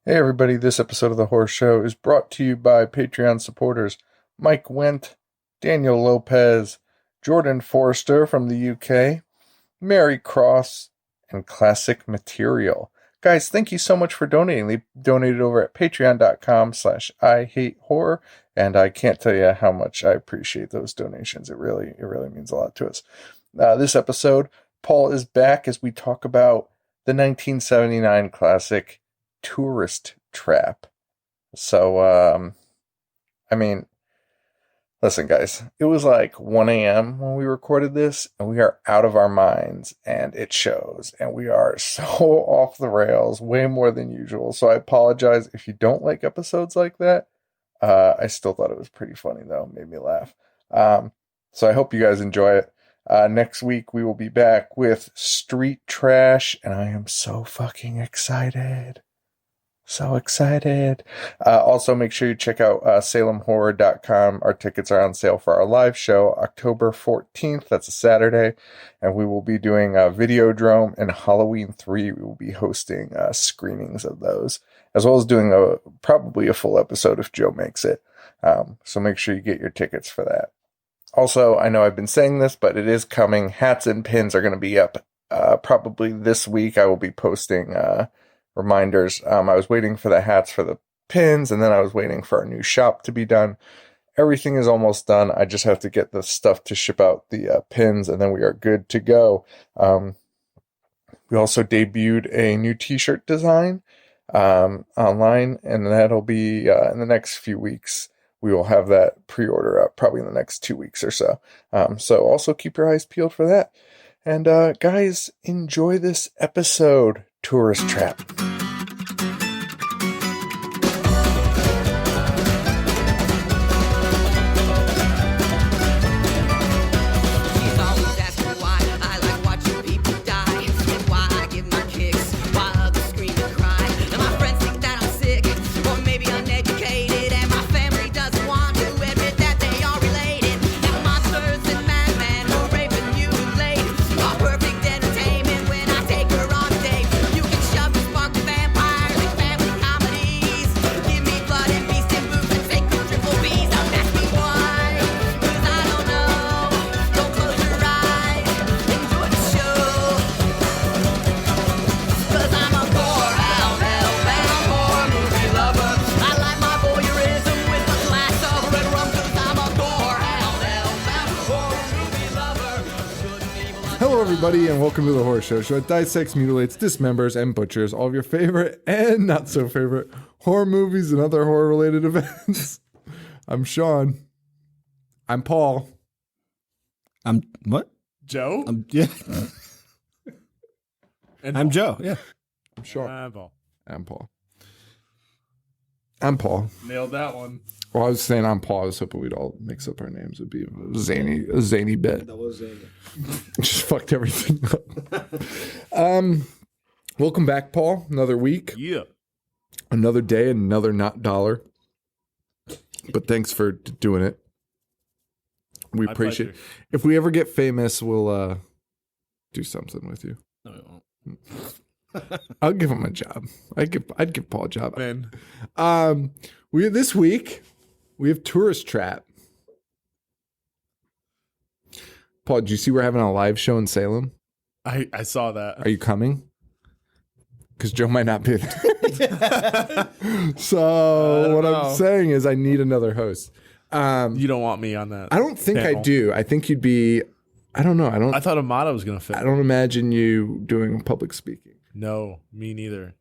Hey everybody, this episode of The Horror Show is brought to you by Patreon supporters Mike Wendt, Daniel Lopez, Jordan Forrester from the UK, Mary Cross, and Classic Material. Guys, thank you so much for donating. They donated over at patreon.com/IHateHorror, and I can't tell you how much I appreciate those donations. It really means a lot to us. This episode, Paul is back as we talk about the 1979 classic Tourist Trap. So, listen, guys, it was like 1 a.m. when we recorded this, and we are out of our minds, and it shows, and we are so off the rails, way more than usual. So I apologize if you don't like episodes like that. I still thought it was pretty funny, though. It made me laugh. So I hope you guys enjoy it. Next week, we will be back with Street Trash, and I am so fucking excited. So excited. Also, make sure you check out salemhorror.com. Our tickets are on sale for our live show, October 14th. That's a Saturday. And we will be doing Videodrome and Halloween 3. We will be hosting screenings of those, as well as doing probably a full episode if Joe makes it. So make sure you get your tickets for that. Also, I know I've been saying this, but it is coming. Hats and pins are going to be up probably this week. I will be posting reminders. I was waiting for the hats for the pins, and then I was waiting for our new shop to be done. Everything is almost done. I just have to get the stuff to ship out the pins, and then we are good to go. We also debuted a new t-shirt design online, and that'll be in the next few weeks. We will have that pre-order up probably in the next 2 weeks or so. So also keep your eyes peeled for that. And guys, enjoy this episode, Tourist Trap. Everybody, and welcome to the Horror Show. Show that dissects, mutilates, dismembers, and butchers all of your favorite and not so favorite horror movies and other horror related events. I'm Sean. I'm Paul. I'm what? Joe? Yeah. And I'm Joe. Yeah. I'm Sean. I'm Paul. I'm Paul. I'm Paul. Nailed that one. Well, I was saying I'm Paul. I was hoping we'd all mix up our names. It'd be a zany bit. That was zany. Just fucked everything up. Welcome back, Paul. Another week. Yeah. Another day and another not dollar. But thanks for doing it. We appreciate it. If we ever get famous, we'll do something with you. No, we won't. I'll give him a job. I'd give Paul a job. Man. This week we have Tourist Trap. Paul, did you see we're having a live show in Salem? I saw that. Are you coming? Because Joe might not be there. So what I'm saying is I need another host. You don't want me on that. I don't think panel. I do. I think you'd be, I don't know. I thought Amada was going to fit. I don't imagine you doing public speaking. No, me neither.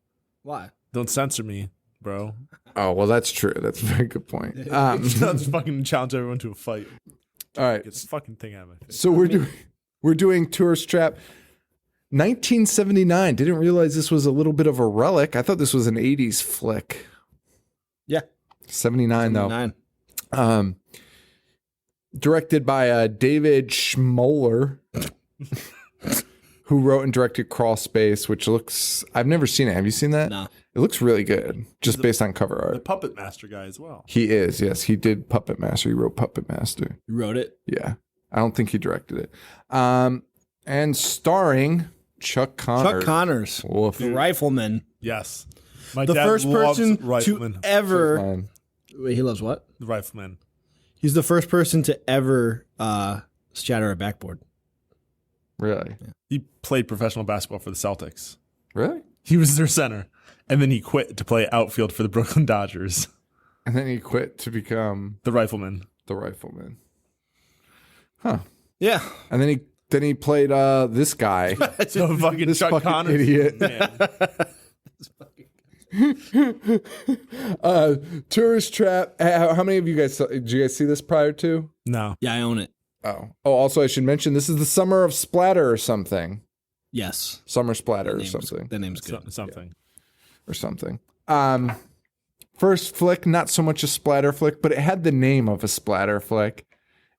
Why? Don't censor me, bro. Oh, well, that's true. That's a very good point. Let's fucking challenge everyone to a fight. All right. Get this fucking thing out of my face. So we're doing Tourist Trap 1979. Didn't realize this was a little bit of a relic. I thought this was an 80s flick. Yeah. 79 though. Directed by David Schmoller, who wrote and directed Crawl Space, which looks, I've never seen it. Have you seen that? No. It looks really good, just based on cover art. The Puppet Master guy as well. He is, yes. He did Puppet Master. He wrote Puppet Master. You wrote it? Yeah. I don't think he directed it. And starring Chuck Connors. Chuck Connors, Woof. the rifleman. Yes. My The dad first loves person riflemen. to ever. Man. Wait, he loves what? The riflemen. He's the first person to ever shatter a backboard. Really? He played professional basketball for the Celtics. Really? He was their center. And then he quit to play outfield for the Brooklyn Dodgers. And then he quit to become The rifleman. the rifleman. Huh. Yeah. And then he played this guy. So fucking This Chuck fucking Connors. idiot. Man. Tourist Trap. How many of you guys did you guys see this prior to? No. Yeah, I own it. Oh, also I should mention this is the summer of Splatter or something. Yes. Summer Splatter That or name's- something. That name's good. Something. Or something. First flick, not so much a splatter flick, but it had the name of a splatter flick.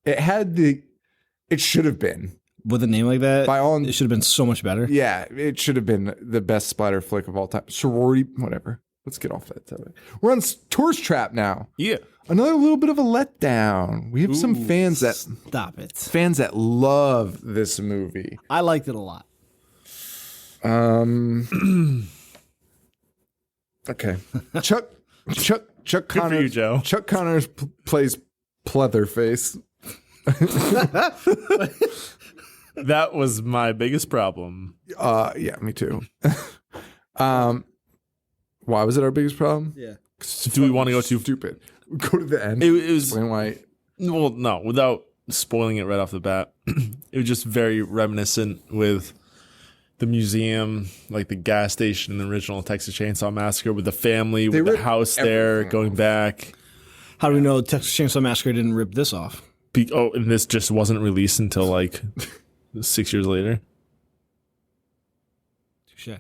It should have been. With a name like that, By all- it should have been so much better. Yeah, it should have been the best splatter flick of all time. Sorority, whatever. Let's get off that topic. We're on Tourist Trap now. Yeah. Another little bit of a letdown. We have some fans Stop it. love this movie. I liked it a lot. Okay. Chuck Good Connors. for you, Joe. Chuck Connors plays Pleatherface. That was my biggest problem. Yeah, me too. Why was it our biggest problem? Yeah. Do we want to go too Stupid. Go to the end. It was Explain why. well, no, without spoiling it right off the bat. It was just very reminiscent with the museum, like the gas station in the original Texas Chainsaw Massacre, with the family, with the ripped house there, everything going off. back. How do we know Texas Chainsaw Massacre didn't rip this off? And this just wasn't released until like 6 years later. Touche.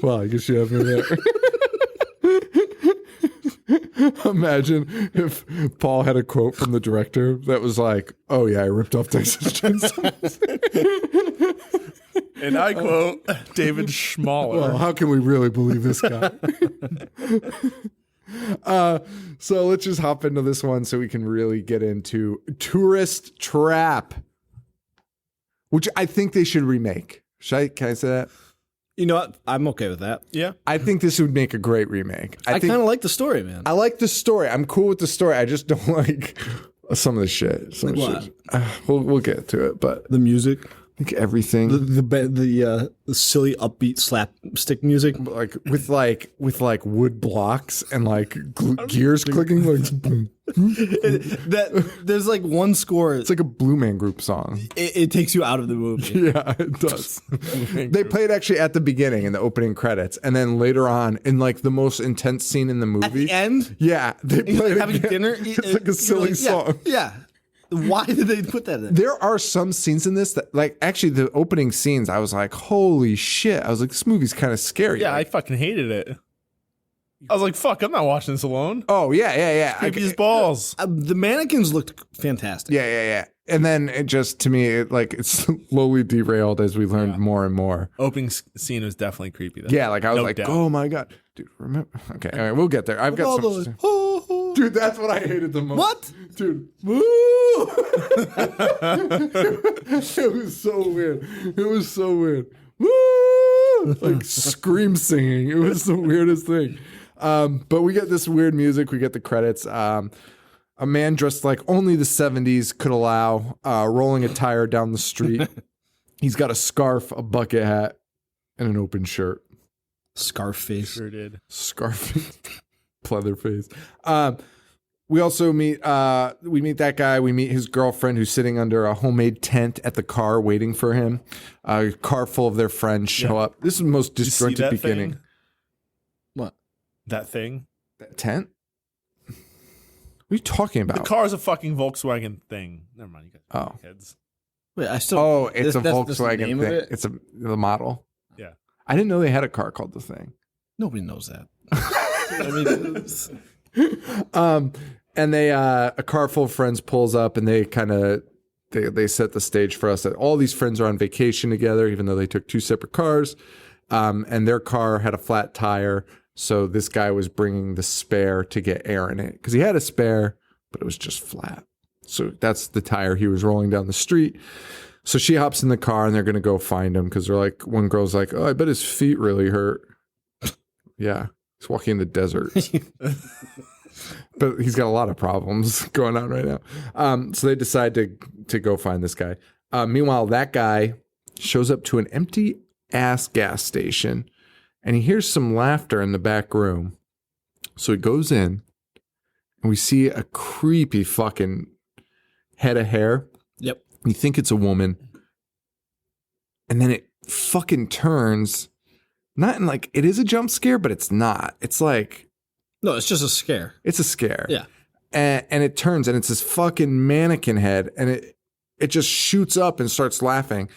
Well, I guess you have me there. Imagine if Paul had a quote from the director that was like, "Oh yeah, I ripped off Texas Chainsaw." And I quote David Schmaler. Well, how can we really believe this guy? So let's just hop into this one so we can really get into Tourist Trap, which I think they should remake. Can I say that? You know what? I'm okay with that. Yeah. I think this would make a great remake. I think kind of like the story, man. I like the story. I'm cool with the story. I just don't like some of the shit. Some of the Like shit. We'll get to it, but the music, I think everything the silly upbeat slapstick music. like with wood blocks and like gears clicking like boom. That there's like one score. It's like a Blue Man Group song. It takes you out of the movie. Yeah, it does. They play it actually at the beginning in the opening credits, and then later on in like the most intense scene in the movie. At the end, Yeah, they he's play like it having again. dinner. It's like a silly song. Yeah. Why did they put that in? There are some scenes in this that, like, actually the opening scenes, I was like, holy shit. I was like, this movie's kind of scary. Yeah, I Like, fucking hated it. I was like, fuck, I'm not watching this alone. oh, yeah. Creepy as balls. The mannequins looked fantastic. Yeah. And then it just, to me, it slowly derailed as we learned more and more. Opening scene was definitely creepy, though. Yeah, like I was No like, doubt. oh my God. Dude, remember? Okay, all right, we'll get there. I've got All some. those, oh, Dude, that's what I hated the most. What? Dude. woo! It was so weird. Woo! Like scream singing. It was the weirdest thing. But we get this weird music. We get the credits. A man dressed like only the 70s could allow, rolling a tire down the street. He's got a scarf, a bucket hat, and an open shirt. Scarface. Sure did. Scarf, Pleatherface. We also meet that guy. We meet his girlfriend who's sitting under a homemade tent at the car waiting for him. A car full of their friends show up. This is the most Did you see disjointed that beginning. thing? What? That thing? That tent? What are you talking The about? car's a fucking Volkswagen thing. Never mind, you guys. Oh. Kids. Wait, I still. Oh, it's a that's the Volkswagen name of thing. it? It's the model. Yeah. I didn't know they had a car called the thing. Nobody knows that. I mean, And they a car full of friends pulls up and they kind of they set the stage for us that all these friends are on vacation together, even though they took two separate cars. And their car had a flat tire, so this guy was bringing the spare to get air in it because he had a spare, but it was just flat. So that's the tire he was rolling down the street. So she hops in the car and they're going to go find him because they're like, one girl's like, oh, I bet his feet really hurt. Yeah. He's walking in the desert. But he's got a lot of problems going on right now. So they decide to go find this guy. Meanwhile, that guy shows up to an empty ass gas station and he hears some laughter in the back room. So he goes in and we see a creepy fucking head of hair. Yep. You think it's a woman. And then it fucking turns. Not in like, it is a jump scare, but it's not. It's like. No, it's just a scare. It's a scare. Yeah. And it turns and it's this fucking mannequin head and it just shoots up and starts laughing.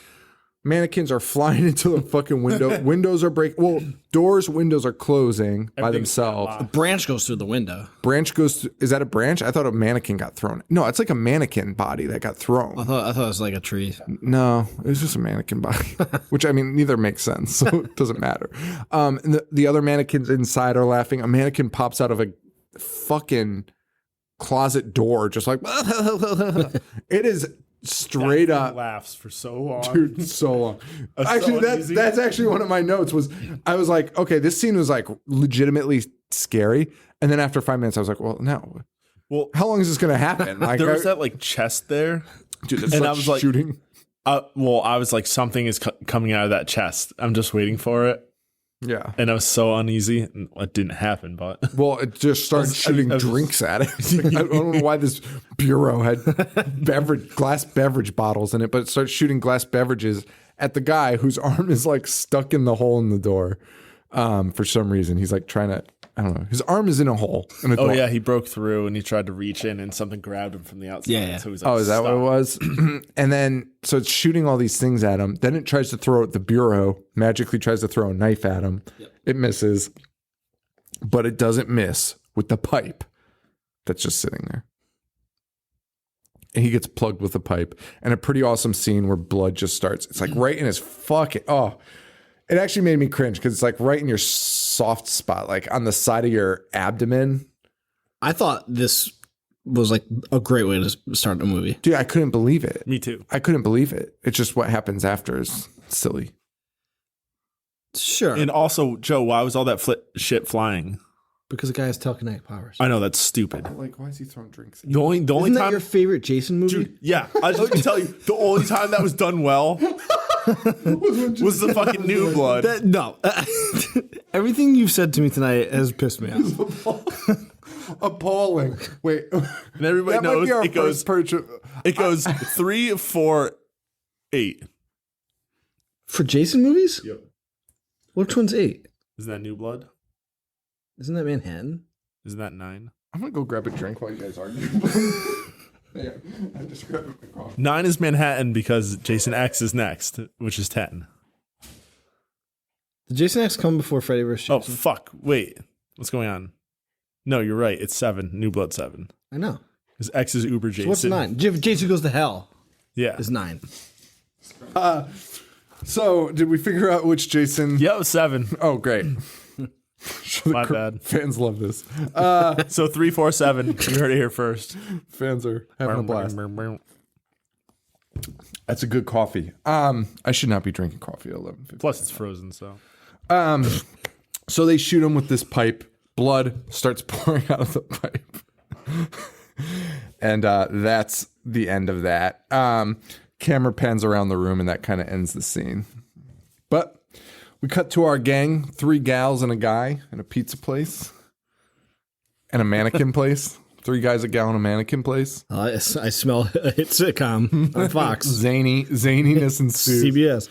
Mannequins are flying into the fucking window. Windows are breaking. Well, doors, windows are closing by themselves. A branch goes through the window. Branch goes through. Is that a branch? I thought a mannequin got thrown. No, it's like a mannequin body that got thrown. I thought it was like a tree. No, it was just a mannequin body, which I mean, neither makes sense, so it doesn't matter. And the other mannequins inside are laughing. A mannequin pops out of a fucking closet door, just like it is straight up laughs for so long, dude, so long. Actually, that's actually one of my notes. Was I was like, okay, this scene was like legitimately scary, and then after 5 minutes, I was like, well, no. Well, how long is this going to happen? Like, there was that like chest there, dude, and like I was like shooting. I was like, something is coming out of that chest. I'm just waiting for it. Yeah. And I was so uneasy. And it didn't happen, but. Well, it just started shooting drinks at it. I don't know why this bureau had glass beverage bottles in it, but it starts shooting glass beverages at the guy whose arm is like stuck in the hole in the door. For some reason, he's like trying to, I don't know. His arm is in a hole. In a door. Yeah. He broke through and he tried to reach in and something grabbed him from the outside. Yeah. So he's like, is that stuck. what it was? And then, so it's shooting all these things at him. Then it tries to throw at the bureau, magically tries to throw a knife at him. Yep. It misses, but it doesn't miss with the pipe that's just sitting there. And he gets plugged with a pipe. And a pretty awesome scene where blood just starts. It's like right in his fucking, it actually made me cringe because it's like right in your soft spot, like on the side of your abdomen. I thought this was like a great way to start a movie. Dude, I couldn't believe it. Me too. I couldn't believe it. It's just what happens after is silly. Sure. And also, Joe, why was all that shit flying? Because the guy has telekinetic powers. I know, that's stupid. Like, why is he throwing drinks? The only Isn't time that your favorite Jason movie? Dude, yeah, I was just gonna tell you, the only time that was done well was the fucking New Blood. No. Everything you've said to me tonight has pissed me off. Appalling. Wait. And everybody knows it goes 3, 4, 8. For Jason movies? Yep. Which one's 8? Isn't that New Blood? Isn't that Manhattan? Isn't that 9? I'm going to go grab a drink while you guys argue. Yeah, I just grabbed my coffee. 9 is Manhattan because Jason X is next, which is 10. Did Jason X come before Freddy vs. Jason? Oh, fuck. Wait. What's going on? No, you're right. It's 7. New Blood 7. I know. Because X is Uber Jason. So what's 9? Jason Goes to Hell. Yeah. Is 9. So, did we figure out which Jason? Yeah, it was 7. Oh, great. My bad. Fans love this. So 3, 4, 7. You heard it here first. Fans are having a blast. That's a good coffee. I should not be drinking coffee at 11:50. Plus, it's frozen, so. So they shoot him with this pipe. Blood starts pouring out of the pipe. And that's the end of that. Camera pans around the room, and that kind of ends the scene. But we cut to our gang, 3 gals and a guy in a pizza place and a mannequin place. 3 guys, a gal, and a mannequin place. I smell a hit sitcom on Fox. Zaniness ensues. CBS.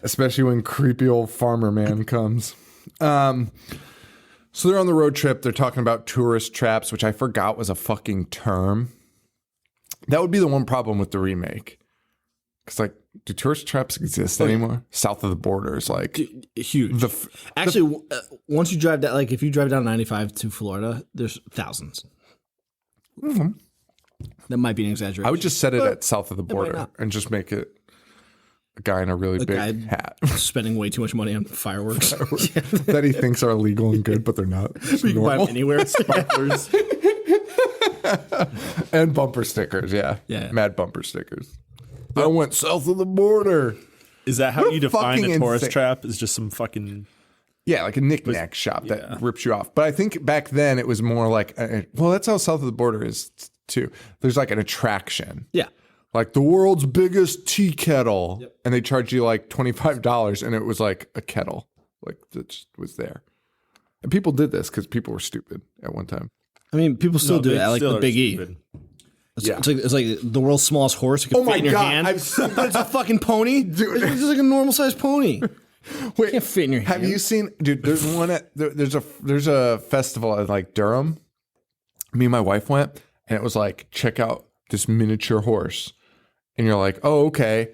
Especially when creepy old farmer man comes. So they're on the road trip. They're talking about tourist traps, which I forgot was a fucking term. That would be the one problem with the remake. Because, like, do tourist traps exist anymore? South of the border is like huge. Actually, once you drive down, like if you drive down 95 to Florida, there's thousands. Mm-hmm. That might be an exaggeration. I would just set it at south of the border and just make it a guy in a really big hat. Spending way too much money on fireworks. That he thinks are illegal and good, but they're not. You can buy them anywhere. Sparklers. And bumper stickers, yeah. Yeah. Mad bumper stickers. I went south of the border. Is that how you define fucking a tourist insane. trap? Is just some fucking... Yeah, like a knick-knack shop that rips you off. But I think back then it was more like, well, that's how south of the border is too. There's like an attraction. Yeah. Like the world's biggest tea kettle. Yep. And they charge you like $25 and it was like a kettle. Like that just was there. And people did this because people were stupid at one time. I mean, people still do that, like the Big E. Yeah. It's like the world's smallest horse. You can fit in your hand. But it's a fucking pony. Dude. It's just like a normal sized pony. Wait, can't fit in your hand. Have you seen, dude? There's one at there's a festival at like Durham. Me and my wife went, and it was like, check out this miniature horse, and you're like, oh, okay.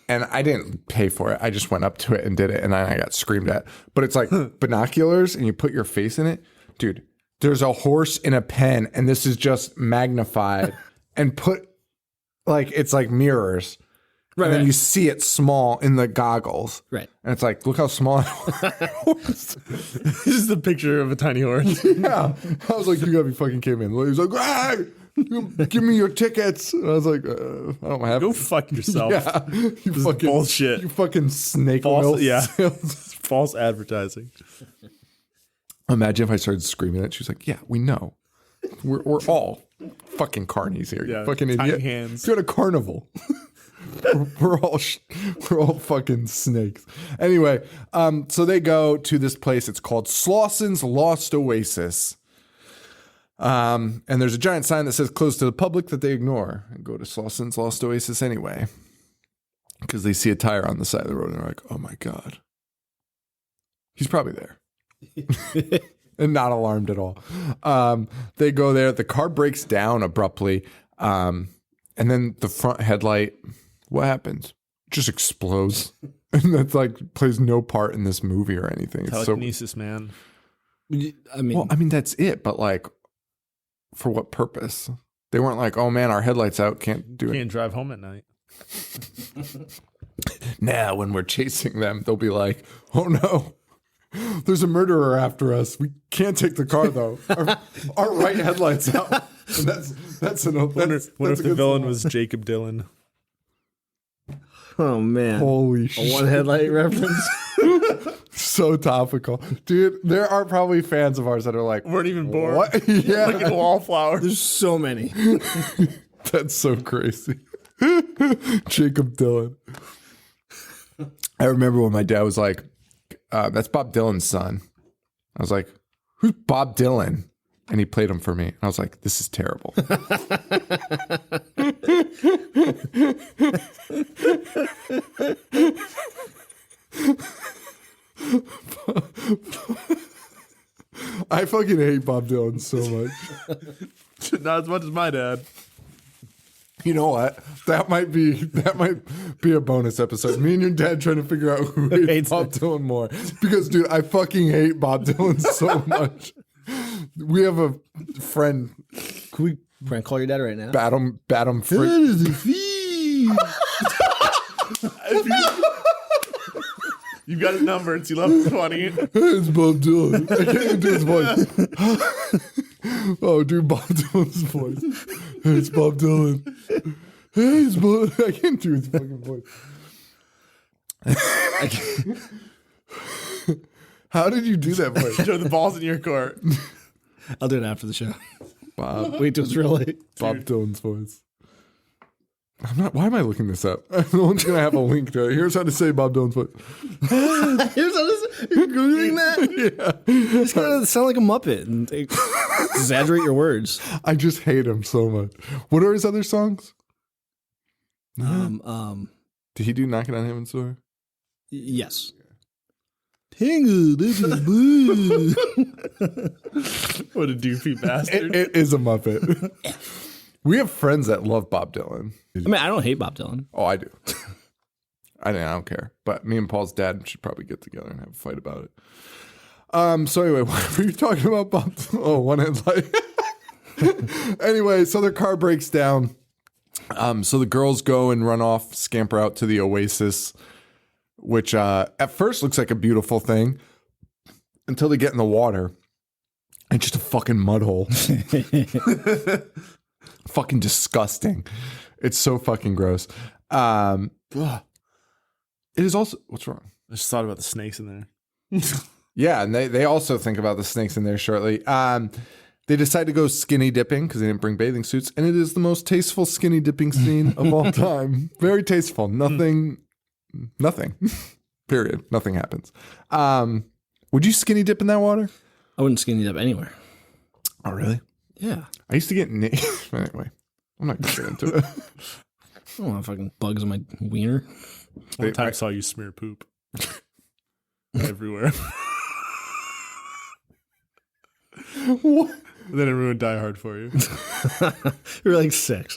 And I didn't pay for it. I just went up to it and did it, and then I got screamed at. But it's like binoculars, and you put your face in it, dude. There's a horse in a pen, and this is just magnified and put like it's like mirrors. Right, and then you see it small in the goggles. Right. And it's like, look how small it was. This is the picture of a tiny horse. Yeah. I was like, you gotta be fucking kidding me. He was like, hey, give me your tickets. And I was like, I don't have Go fuck yourself. Yeah. You fucking bullshit. You fucking snake False, oil yeah. sales. False advertising. Imagine if I started screaming at it. She was like, yeah, we know. We're all fucking carnies here. Yeah, You fucking tiny idiot. hands. You're at a carnival. we're all fucking snakes. Anyway, so they go to this place. It's called Slausson's Lost Oasis. And there's a giant sign that says closed to the public that they ignore and go to Slausson's Lost Oasis anyway. Because they see a tire on the side of the road and they're like, oh my God. He's probably there. And not alarmed at all. They go there. The car breaks down abruptly. And then the front headlight, what happens? Just explodes. And that's like plays no part in this movie or anything. It's Telekinesis, man. I mean, that's it. But like, for what purpose? They weren't like, oh man, our headlight's out. Can't do it. Can't drive home at night. Now, when we're chasing them, they'll be like, oh no. There's a murderer after us. We can't take the car though. Our right headlight's out. And that's an Wonder if the villain was Jacob Dylan. oh man, holy a shit. one headlight reference. So topical. Dude, there are probably fans of ours that are like, Weren't even born. what? Yeah. Like a wallflower. There's so many. That's so crazy. Jacob Dylan. I remember when my dad was like, that's Bob Dylan's son. I was like, who's Bob Dylan? And he played him for me. And I was like, this is terrible. I fucking hate Bob Dylan so much. Not as much as my dad. You know what? That might be a bonus episode. Me and your dad trying to figure out who hates Bob Dylan more. Because, dude, I fucking hate Bob Dylan so much. We have a friend. Can we prank call your dad right now? Bat him for You got his number. It's 11:20. It's Bob Dylan. I can't even do his voice. Oh, dude, Bob Dylan's voice. Hey, it's Bob Dylan. Hey, it's Bob. I can't do his fucking voice. How did you do that voice? Show the balls in your court. I'll do it after the show. Bob. Wait till it's real late. Bob Dylan's voice. I'm not. Why am I looking this up? No one's gonna have a link to it. Here's how to say Bob Dylan's voice. Here's how to say, you're googling that. Yeah, it's gonna sound like a Muppet and exaggerate your words. I just hate him so much. What are his other songs? Did he do "Knock It on Heaven's Door"? Yes. Tingle, this is blue. What a doofy bastard. It is a Muppet. We have friends that love Bob Dylan. I mean, I don't hate Bob Dylan. Oh, I do. I don't care. But me and Paul's dad should probably get together and have a fight about it. So anyway, what were you talking about, Bob? Oh, one headlight. Anyway, so their car breaks down. So the girls go and run off, scamper out to the Oasis, which at first looks like a beautiful thing until they get in the water. And just a fucking mud hole. Fucking disgusting. It's so fucking gross. It is also what's wrong? I just thought about the snakes in there. Yeah, and they also think about the snakes in there shortly. They decide to go skinny dipping because they didn't bring bathing suits, and it is the most tasteful skinny dipping scene of all time. Very tasteful. Nothing. Period. Nothing happens. Would you skinny dip in that water? I wouldn't skinny dip anywhere. Oh, really? Yeah. I used to get anyway. I'm not gonna get into it. I don't want fucking bugs in my wiener. One time I saw you smear poop everywhere. What? And then it ruined Die Hard for you. You're like 6.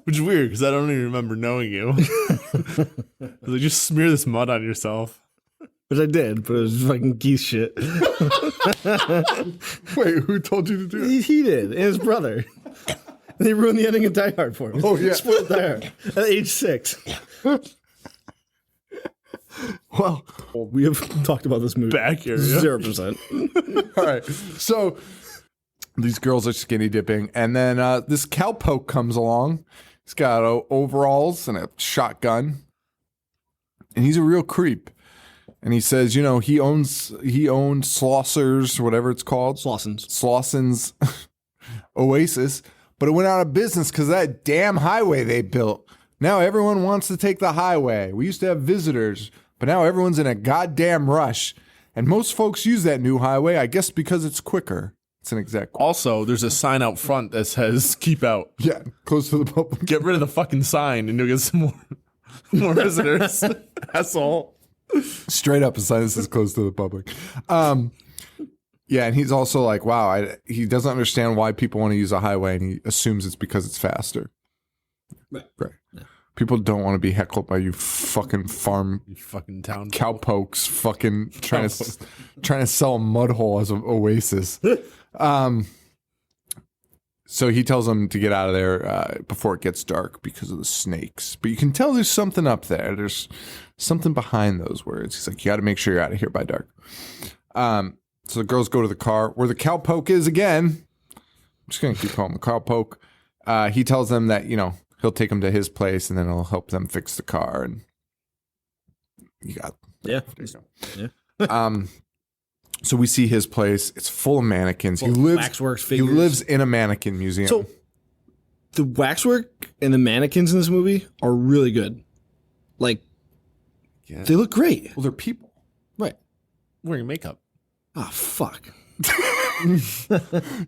Which is weird because I don't even remember knowing you. Like, just smear this mud on yourself. Which I did, but it was fucking geese shit. Wait, who told you to do it? He did, and his brother. They ruined the ending of Die Hard for him. Oh, yeah. Spoiled Die Hard at age 6. Well, We have talked about this movie. Back area. 0%. all right. So these girls are skinny dipping, and then this cowpoke comes along. He's got overalls and a shotgun, and he's a real creep. And he says, you know, he owned Slaucer's, whatever it's called, Slauson's Oasis, but it went out of business because of that damn highway they built. Now everyone wants to take the highway. We used to have visitors, but now everyone's in a goddamn rush. And most folks use that new highway, I guess, because it's quicker. It's an exact quote. Also, there's a sign out front that says "Keep out." Yeah, close to the public. Get rid of the fucking sign, and you'll get some more visitors. That's all. Straight up, a sign that says close to the public. Yeah, and he's also like, wow, he doesn't understand why people want to use a highway, and he assumes it's because it's faster. Right. Yeah. People don't want to be heckled by you fucking farm, You fucking town cowpokes, fucking trying to sell a mud hole as an oasis. So he tells them to get out of there before it gets dark because of the snakes. But you can tell there's something up there. There's something behind those words. He's like, you got to make sure you're out of here by dark. So the girls go to the car where the cowpoke is again. I'm just going to keep calling him a cowpoke. He tells them that, you know, he'll take them to his place and then he'll help them fix the car. And you got, Yeah. there you go. So we see his place. It's full of mannequins. Full of waxworks He figures. lives in a mannequin museum. So the waxwork and the mannequins in this movie are really good. Like, they look great. Well, they're people. Right. wearing makeup. Ah, fuck.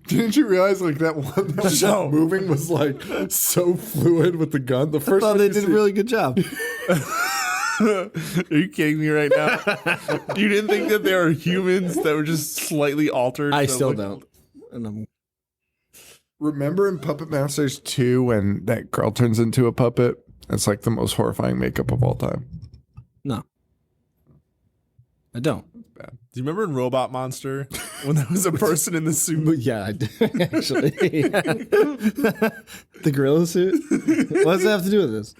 Didn't you realize like that one that was No. moving was like so fluid with the gun? The I first thought one they you did a see- really good job. Are you kidding me right now? You didn't think that there are humans that were just slightly altered? I to still look- don't. And I'm, Remember in Puppet Masters 2 when that girl turns into a puppet? It's like the most horrifying makeup of all time. no. I don't. Do you remember in Robot Monster when there was a person in the suit? But yeah, I do, actually. The gorilla suit? What does that have to do with this?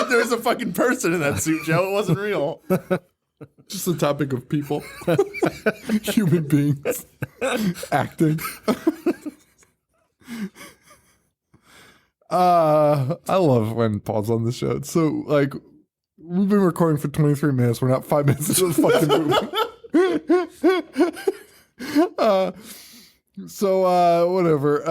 There was a fucking person in that suit, Joe. It wasn't real. Just the topic of people. Human beings. Acting. I love when Paul's on the show. It's so like we've been recording for 23 minutes. We're not 5 minutes into the fucking movie. Whatever.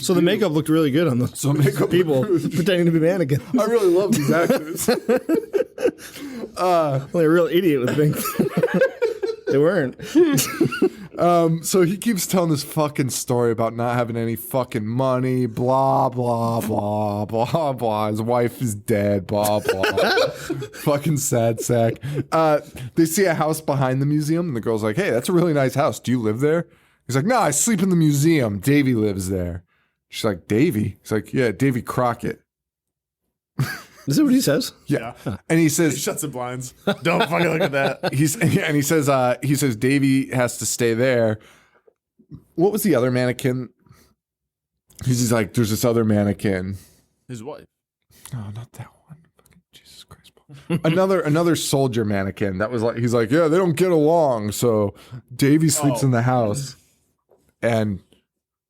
So the makeup looked really good on those people pretending to be mannequins. I really love these actors. Only a real idiot would think they weren't. So he keeps telling this fucking story about not having any fucking money, blah, blah, blah, blah, blah. His wife is dead, blah, blah. Fucking sad sack. They see a house behind the museum, and the girl's like, hey, that's a really nice house. Do you live there? He's like, no, I sleep in the museum. Davy lives there. She's like, Davy? He's like, yeah, Davy Crockett. Is that what he says? Yeah. And he He says, shuts the blinds. Don't fucking look at that. he says Davy has to stay there. What was the other mannequin? He's like, there's this other mannequin. His wife. Oh, not that one. Fucking Jesus Christ. another soldier mannequin. That was like, he's like, yeah, they don't get along. So Davy sleeps in the house. And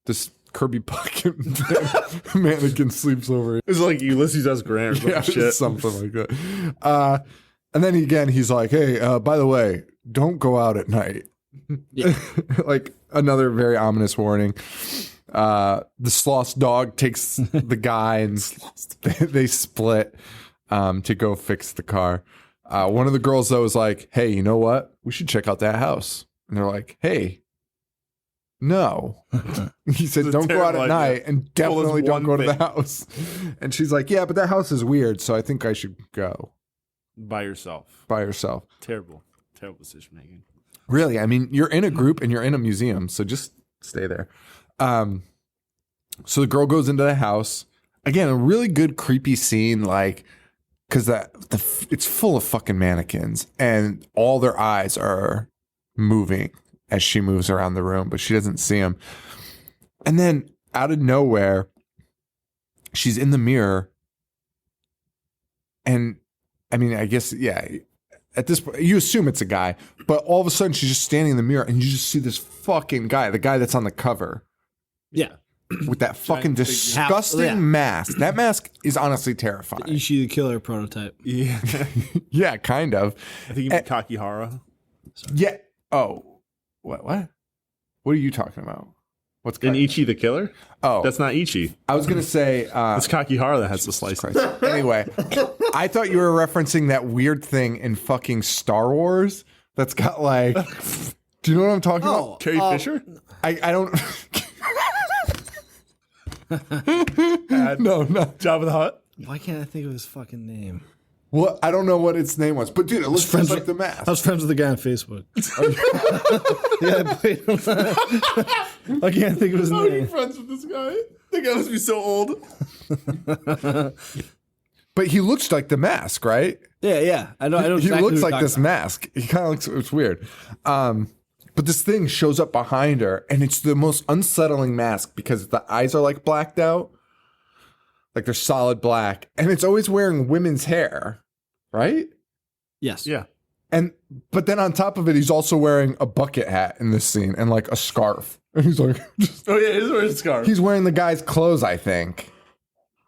this Kirby Puckett mannequin sleeps over. It's like Ulysses S. Grant or Yeah, shit. something like that. And then again, he's like, "Hey, by the way, don't go out at night." Yeah. Like another very ominous warning. The sloth dog takes the guy and they split to go fix the car. One of the girls though is like, "Hey, you know what? We should check out that house." And they're like, "Hey, no." He said, It's a "Don't go out terrible at idea. night and Well, definitely there's don't go one to the thing. house." And she's like, "Yeah, but that house is weird, so I think I should go By yourself. by yourself." Terrible decision making. Really, I mean, you're in a group and you're in a museum, so just stay there. So the girl goes into the house. Again, a really good creepy scene, like, because it's full of fucking mannequins and all their eyes are moving as she moves around the room, but she doesn't see them. And then out of nowhere, she's in the mirror. And I mean, I guess, yeah, at this point, you assume it's a guy, but all of a sudden she's just standing in the mirror and you just see this fucking guy, the guy that's on the cover Yeah. with that fucking figure. disgusting Yeah. mask. That mask is honestly terrifying. Ishi the Killer prototype. Yeah. Yeah, kind of. I think you mean Kakihara. Yeah. Oh, what? What are you talking about? What's And Ichi the Killer? Oh, That's not Ichi. I was gonna say. It's Kakihara that has the slice. Anyway, I thought you were referencing that weird thing in fucking Star Wars that's got like. Do you know what I'm talking about? Carrie Fisher? I don't. Bad. No. Jabba the Hutt? Why can't I think of his fucking name? Well, I don't know what its name was, but dude, it looks friends just like with- the mask. I was friends with the guy on Facebook. Yeah, I played him. I can't think of his How are you name. friends with this guy? The guy must be so old. But he looks like the mask, right? Yeah. I know He exactly looks who you're like this talking mask. He kind of looks. It's weird. But this thing shows up behind her, and it's the most unsettling mask because the eyes are like blacked out, like they're solid black, and it's always wearing women's hair, right? Yes. Yeah. But then on top of it, he's also wearing a bucket hat in this scene and like a scarf. And he's like, Oh, yeah, he's wearing a scarf. he's wearing the guy's clothes, I think.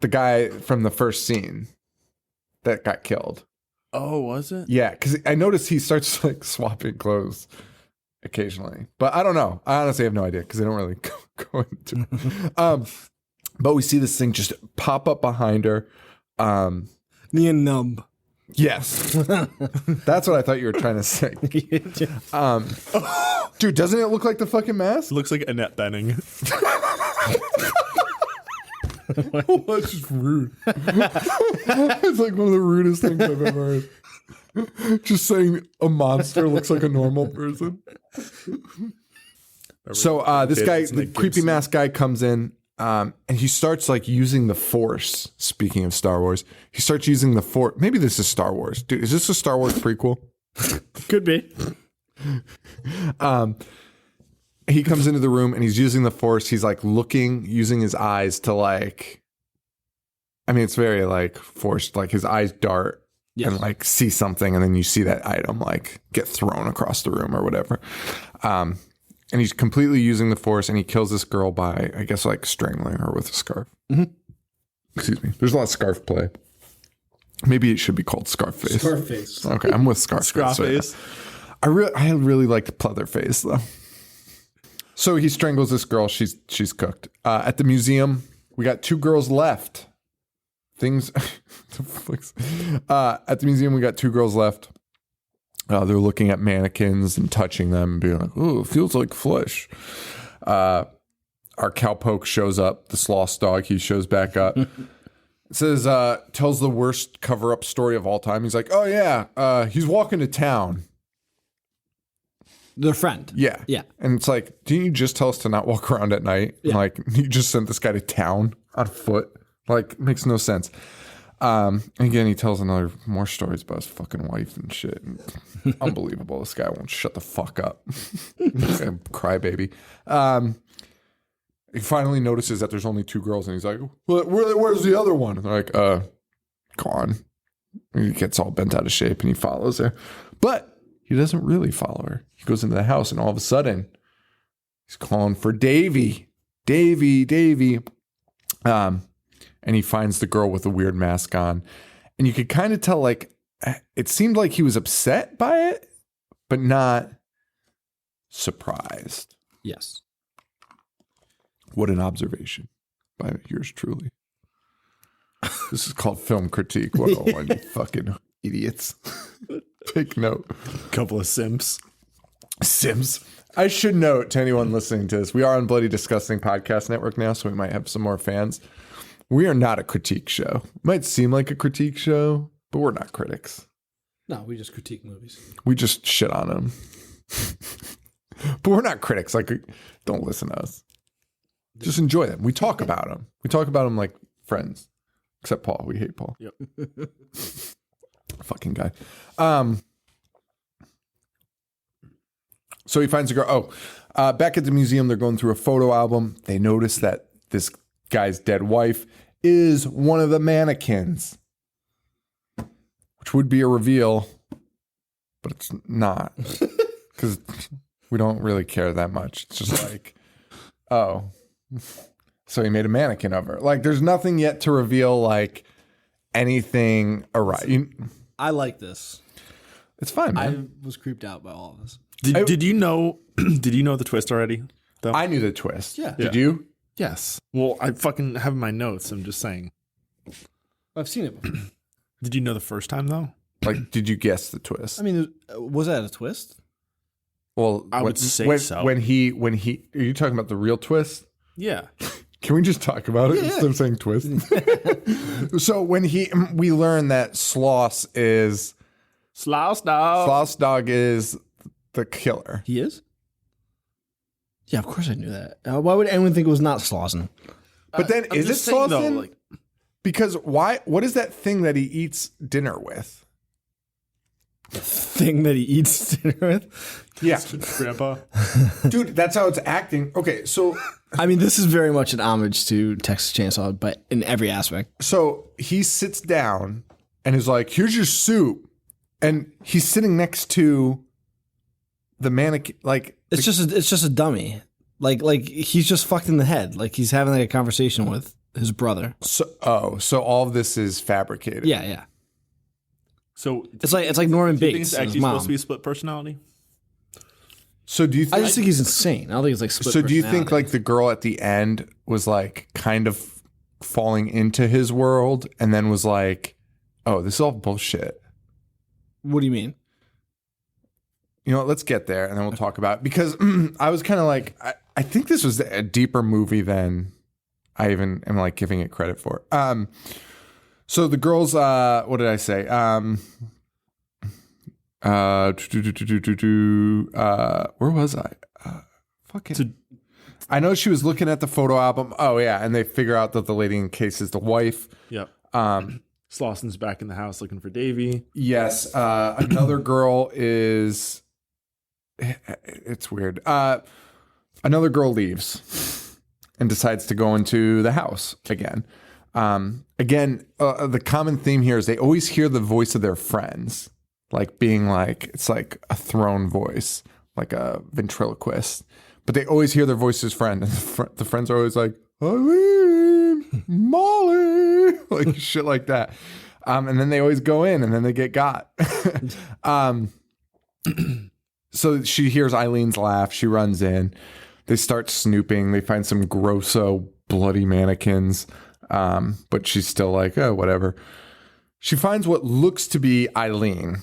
The guy from the first scene that got killed. Oh, was it? Yeah, because I noticed he starts like swapping clothes occasionally, but I don't know. I honestly have no idea because they don't really go into it. But we see this thing just pop up behind her. Neon Numb. Yes, that's what I thought you were trying to say. Dude, doesn't it look like the fucking mask? Looks like Annette Bening. That's just rude. It's like one of the rudest things I've ever heard. Just saying a monster looks like a normal person. So this guy, the creepy mask guy, comes in and he starts like using the Force. Speaking of Star Wars, he starts using the Force. Maybe this is Star Wars, dude. Is this a Star Wars prequel? Could be. He comes into the room and he's using the Force. He's like looking, using his eyes to like. I mean, it's very like forced. Like his eyes dart. Yes. And like see something, and then you see that item like get thrown across the room or whatever. And he's completely using the Force, and he kills this girl by, I guess, like strangling her with a scarf. Mm-hmm. Excuse me. There's a lot of scarf play. Maybe it should be called Scarface. Scarface. Okay, I'm with Scarface. Scarface. I really liked Pleatherface though. So he strangles this girl. She's cooked. At the museum, we got 2 girls left. Things. At the museum, we got 2 girls left. They're looking at mannequins and touching them and being like, "Oh, it feels like flesh." Our cowpoke shows up. The sloth dog. He shows back up. Says, tells the worst cover-up story of all time. He's like, "Oh yeah, he's walking to town." Their friend. Yeah. Yeah. And it's like, didn't you just tell us to not walk around at night? Yeah. Like, you just sent this guy to town on foot. Like, makes no sense. And again, he tells more stories about his fucking wife and shit. And unbelievable. This guy won't shut the fuck up. Crybaby. He finally notices that there's only 2 girls, and he's like, where's the other one? And they're like, gone. And he gets all bent out of shape, and he follows her. But he doesn't really follow her. He goes into the house, and all of a sudden, he's calling for Davy. Davy, Davy. And he finds the girl with the weird mask on. And you could kind of tell, like, it seemed like he was upset by it, but not surprised. Yes. What an observation by yours truly. This is called film critique 101, you fucking idiots. Take note. Couple of simps. Sims. I should note to anyone listening to this, we are on Bloody Disgusting Podcast Network now, so we might have some more fans. We are not a critique show. Might seem like a critique show, but we're not critics. No, we just critique movies. We just shit on them. But we're not critics. Like, don't listen to us. Just enjoy them. We talk about them. We talk about them like friends. Except Paul. We hate Paul. Yep. Fucking guy. So he finds a girl. Back at the museum, they're going through a photo album. They notice that this guy's dead wife is one of the mannequins, which would be a reveal, but it's not, because we don't really care that much. It's just like, oh, so he made a mannequin of her. Like, there's nothing yet to reveal, like, anything awry. I like this. It's fine, I man. was creeped out by all of this. Did you know? Did you know the twist already? Though? I knew the twist. Yeah. Did you? Yes. Well, I fucking have my notes. I'm just saying. I've seen it before. Did you know the first time though? Like, did you guess the twist? I mean, was that a twist? Well, I would say so. When he, are you talking about the real twist? Yeah. Can we just talk about it instead of saying twist? So when we learn that Sloss is the killer. He is? Yeah, of course I knew that. Why would anyone think it was not Slauson? But then, I'm is it just saying, though, Slauson? like, Because why? What is that thing that he eats dinner with? Thing that he eats dinner with? Yeah, Grandpa. dude, that's how it's acting. Okay, so I mean, this is very much an homage to Texas Chainsaw, but in every aspect. he sits down and is like, "Here's your soup," and he's sitting next to the mannequin. Like, It's just a dummy. Like he's just fucked in the head. Like he's having like a conversation with his brother. so all of this is fabricated. Yeah. So It's like Norman do you think Bates it's and his actually mom. supposed to be a split personality? So do you think? I just think he's insane. I don't think it's like split. So do you think personality. like the girl at the end was like kind of falling into his world and then was like, "Oh, this is all bullshit." What do you mean? You know what, let's get there and then we'll talk about it. Because I was kind of like, I think this was a deeper movie than I even am like giving it credit for. So the girls, what did I say? Where was I? I know she was looking at the photo album. Oh yeah, and they figure out that the lady in case is the wife. Yep. Slauson's back in the house looking for Davy. Yes. Another girl is. It's weird. Another girl leaves and decides to go into the house again. The common theme here is they always hear the voice of their friends, like being like, it's like a throne voice, like a ventriloquist, but they always hear their voice's friend. And the friends are always like, Eileen, Molly, like shit like that. And then they always go in and then they get got. So she hears Eileen's laugh. She runs in. They start snooping. They find some grosso, bloody mannequins. But she's still like, oh, whatever. She finds what looks to be Eileen.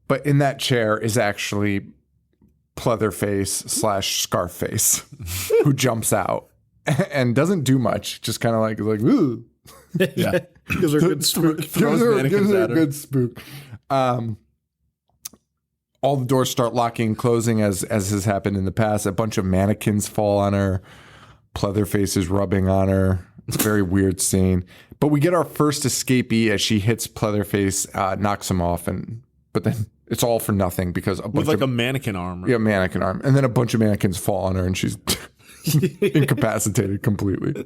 But in that chair is actually Pleatherface/Scarface, who jumps out and doesn't do much. Just kind of like, is like, ooh. Yeah. Gives her a good spook. Gives her a good spook. All the doors start locking and closing as has happened in the past. A bunch of mannequins fall on her. Pleatherface is rubbing on her. It's a very weird scene. But we get our first escapee as she hits Pleatherface, knocks him off, but then it's all for nothing because With like a mannequin arm. Right? Yeah, mannequin arm. And then a bunch of mannequins fall on her and she's incapacitated completely.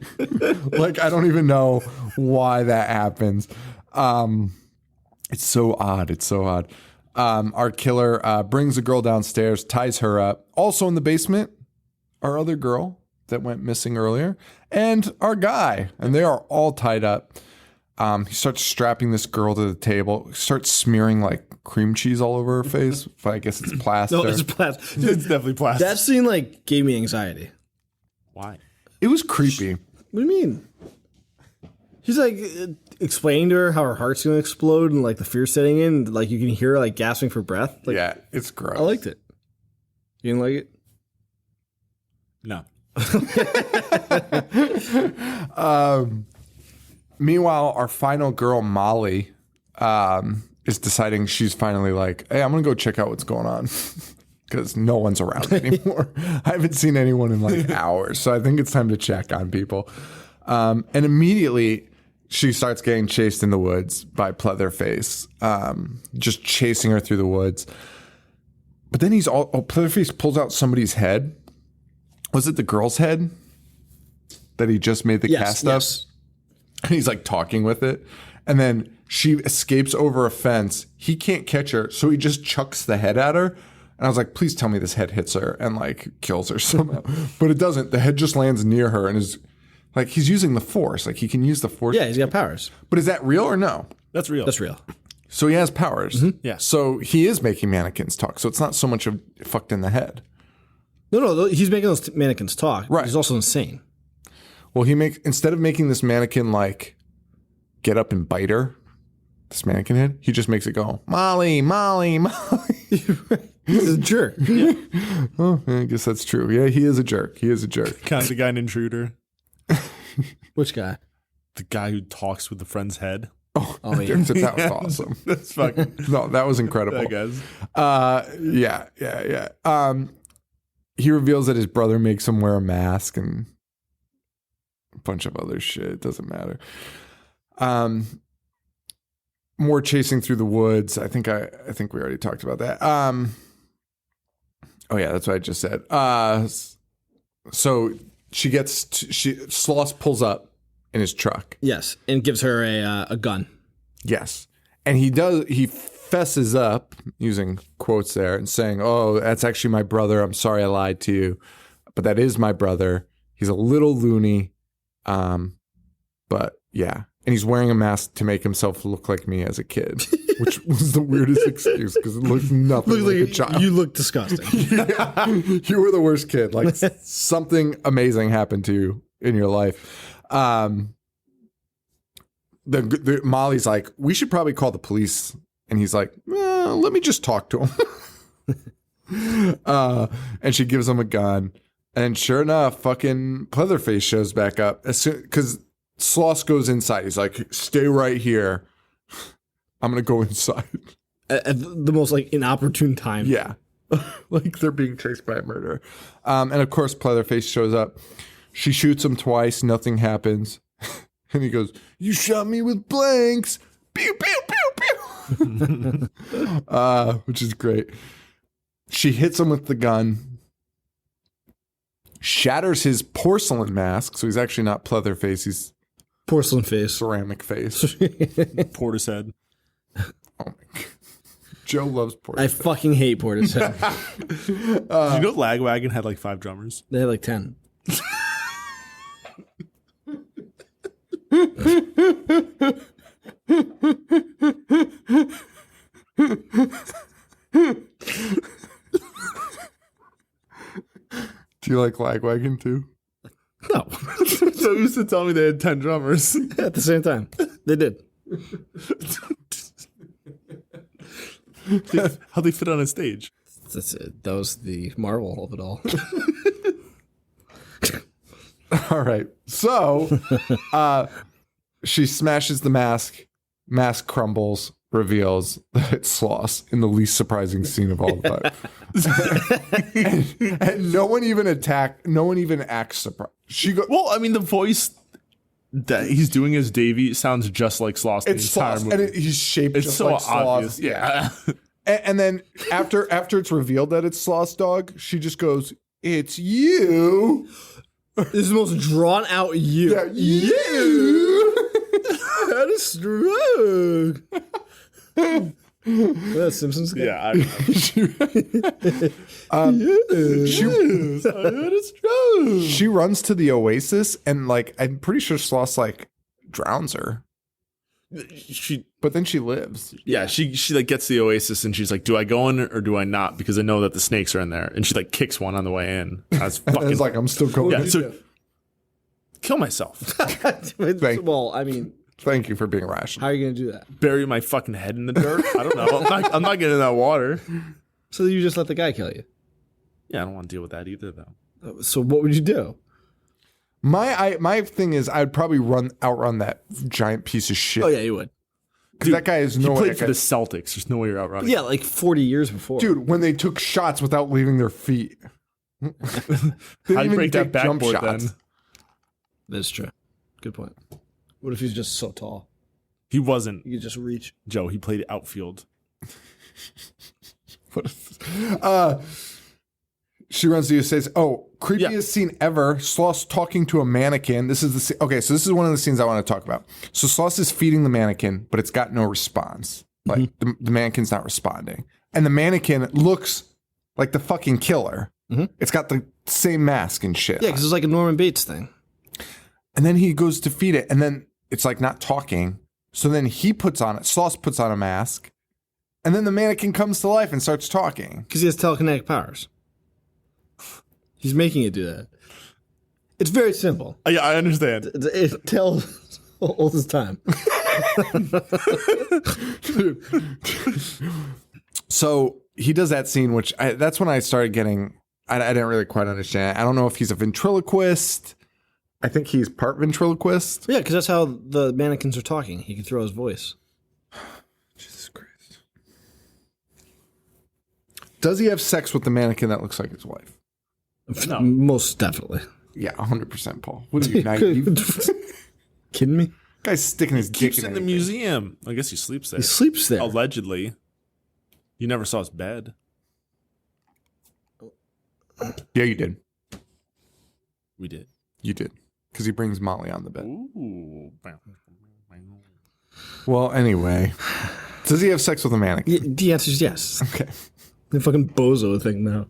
Like, I don't even know why that happens. It's so odd. Our killer brings a girl downstairs, ties her up. Also in the basement, our other girl, that went missing earlier, and our guy, and they are all tied up. He starts strapping this girl to the table, starts smearing like cream cheese all over her face, but I guess it's plaster. No, it's plaster. It's definitely plastic. That scene like gave me anxiety. Why? It was creepy. What do you mean? He's like explaining to her how her heart's gonna explode and like the fear setting in. Like you can hear her like gasping for breath. Like, Yeah, it's gross. I liked it. You didn't like it? No. Meanwhile, our final girl, Molly, is deciding she's finally like, hey, I'm going to go check out what's going on because no one's around anymore. I haven't seen anyone in like hours. So I think it's time to check on people. And immediately she starts getting chased in the woods by Pleatherface, just chasing her through the woods. But then Pleatherface pulls out somebody's head. Was it the girl's head that he just made the cast of? And he's like talking with it. And then she escapes over a fence. He can't catch her. So he just chucks the head at her. And I was like, please tell me this head hits her and like kills her somehow. But it doesn't. The head just lands near her and is like, he's using the force. Like he can use the force. Yeah, he's got powers. But is that real or no? That's real. That's real. So he has powers. Yeah. So he is making mannequins talk. So it's not so much of fucked in the head. No, he's making those mannequins talk. Right. He's also insane. Well, instead of making this mannequin like get up and bite her, this mannequin head, he just makes it go, Molly, Molly, Molly. He's a jerk. Oh, I guess that's true. Yeah, he is a jerk. He is a jerk. Kind of the guy in Intruder. Which guy? The guy who talks with the friend's head. Oh, yeah. that was awesome. That's fucking. No, that was incredible. I guess. Yeah. He reveals that his brother makes him wear a mask and a bunch of other shit. It doesn't matter. More chasing through the woods. I think we already talked about that. Oh yeah, that's what I just said. So Sloss pulls up in his truck. Yes, and gives her a gun. Yes. And he fesses up, using quotes there, and saying, oh, that's actually my brother. I'm sorry I lied to you. But that is my brother. He's a little loony. But yeah. And he's wearing a mask to make himself look like me as a kid, which was the weirdest excuse because it looked nothing like a child. You look disgusting. Yeah. You were the worst kid. Like something amazing happened to you in your life. The Molly's like, we should probably call the police. And he's like, let me just talk to him. And she gives him a gun. And sure enough, fucking Pleatherface shows back up because Sloss goes inside. He's like, stay right here. I'm going to go inside. At the most like inopportune time. Yeah. Like they're being chased by a murderer. And of course, Pleatherface shows up. She shoots him twice. Nothing happens. And he goes, you shot me with blanks. Pew, pew, pew, pew. Which is great. She hits him with the gun. Shatters his porcelain mask. So he's actually not Pleatherface. He's porcelain face. Ceramic face. Portishead. Oh my God. Joe loves Portishead. I fucking hate Portishead. Did you know Lagwagon had like 5 drummers? They had like 10. Do you like Lagwagon too? No. So you used to tell me they had 10 drummers. At the same time. They did. How'd they fit on a stage? That's it. That was the marvel of it all. All right. So she smashes the mask. Mask crumbles, reveals that it's Sloss in the least surprising scene of all time. and no one even acts surprised. Well, I mean, the voice that he's doing as Davy sounds just like Sloss. It's the entire Sloss, movie. and he's shaped It's just so like obvious. Sloss. Yeah. And then after it's revealed that it's Sloss Dog, she just goes, "It's you." This is the most drawn out you. Yeah, you. That is strong. That Simpsons guy? Yeah, It's true. She runs to the oasis and like I'm pretty sure Sloss like drowns her, she but then she lives. she like gets the oasis and she's like, do I go in or do I not? Because I know that the snakes are in there, and she like kicks one on the way in. That's fucking It's like I'm still going. yeah. So kill myself, Well, I mean, Thank you for being how rational. are you going to do that? bury my fucking head in the dirt. I don't know. I'm not getting in that water. So you just let the guy kill you. Yeah, I don't want to deal with that either, though. So what would you do? My thing is I'd probably outrun that giant piece of shit. Oh, yeah, you would. Because that guy is You no way. played for the Celtics. There's no way you're outrunning. Yeah, like 40 years before. Dude, when they took shots without leaving their feet. They didn't How do you even break that take jump backboard then? shots. That's true. Good point. What if he's just so tall? He wasn't, You could just reach. Joe. He played outfield. She runs to you and says, "Oh, creepiest Yeah. scene ever. Sloss talking to a mannequin. This is the scene. Okay, so this is one of the scenes I want to talk about. So Sloss is feeding the mannequin, but it's got no response. Like the mannequin's not responding, and the mannequin looks like the fucking killer. It's got the same mask and shit. Yeah, because it's like a Norman Bates thing. And then he goes to feed it, and then it's like not talking. So then Sloss puts on a mask, and then the mannequin comes to life and starts talking. Because he has telekinetic powers. He's making it do that. It's very simple. Yeah, I understand. It tells old as time. So he does that scene, which that's when I started getting. I didn't really quite understand. I don't know if he's a ventriloquist. I think he's part ventriloquist. Yeah, because that's how the mannequins are talking. He can throw his voice. Jesus Christ. Does he have sex with the mannequin that looks like his wife? No. Most definitely. Yeah, 100%, Paul. What are you, naive? Kidding me? Guy's sticking his dick Keeps in in the anything. museum. I guess he sleeps there. He sleeps there. Allegedly. You never saw his bed. Yeah, you did. We did. You did. Because he brings Molly on the bed. Ooh. Well, anyway. Does he have sex with a mannequin? The answer is yes. Okay. The fucking bozo thing now.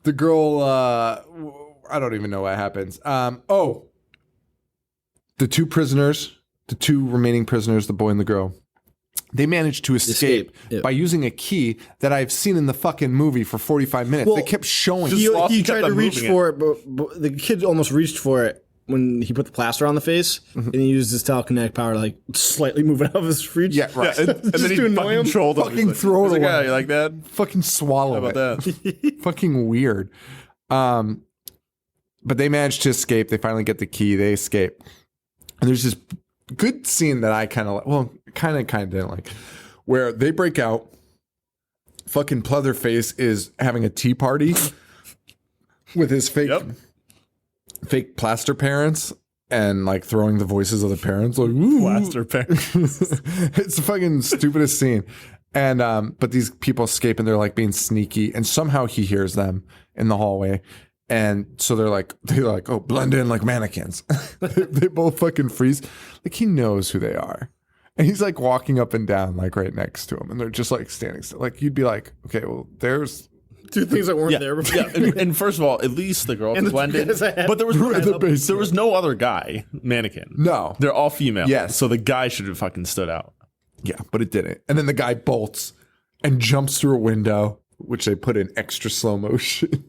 The girl, I don't even know what happens. The two remaining prisoners, the boy and the girl, they managed to escape Yep. by using a key that I've seen in the fucking movie for 45 minutes. Well, they kept showing He, Sloss he kept tried to on reach moving for it, but the kid almost reached for it when he put the plaster on the face, and he used his telekinetic power to like slightly move it out of his reach. Yeah, right. And Just then he to annoy him? fucking trolled him. Fucking He's like, throw it he's like, away. "Yeah, you like that? Fucking swallow How about it. that?" Fucking weird. But they managed to escape. They finally get the key. They escape. And there's this good scene that I kind of didn't like, where they break out. Fucking Pleatherface is having a tea party with his fake plaster parents and like throwing the voices of the parents like woo. Blaster parents. It's the fucking stupidest scene. And but these people escape and they're like being sneaky, and somehow he hears them in the hallway. And so they're like, oh, blend in like mannequins. They both fucking freeze. Like he knows who they are. And he's like walking up and down, like right next to him. And they're just like standing still. Like you'd be like, okay, well, there's Two things that weren't there before. Yeah, and first of all, at least the girl And the blended. guys that had- But there was Who had the basement? there was no other guy mannequin. no. They're all female. Yes. So the guy should have fucking stood out. Yeah, but it didn't. And then the guy bolts and jumps through a window, which they put in extra slow motion.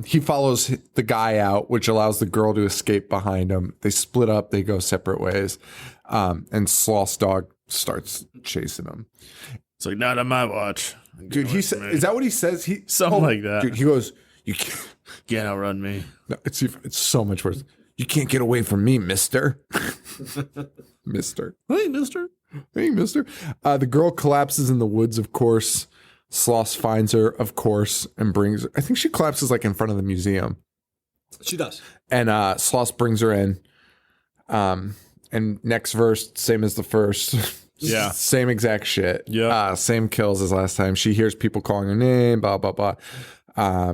He follows the guy out, which allows the girl to escape behind him. They split up. They go separate ways. And Sloss Dog starts chasing him. It's like, not on my watch. Dude, he said, is that what he says? Something like that. Dude, he goes, you can't outrun me. no, it's so much worse. You can't get away from me, mister. Mister. Hey, mister. Hey, mister. The girl collapses in the woods, of course. Sloss finds her, of course, and brings her. I think she collapses like in front of the museum. She does. And Sloss brings her in. And next verse, same as the first. Yeah. Same exact shit. Yeah. Same kills as last time. She hears people calling her name, blah, blah, blah.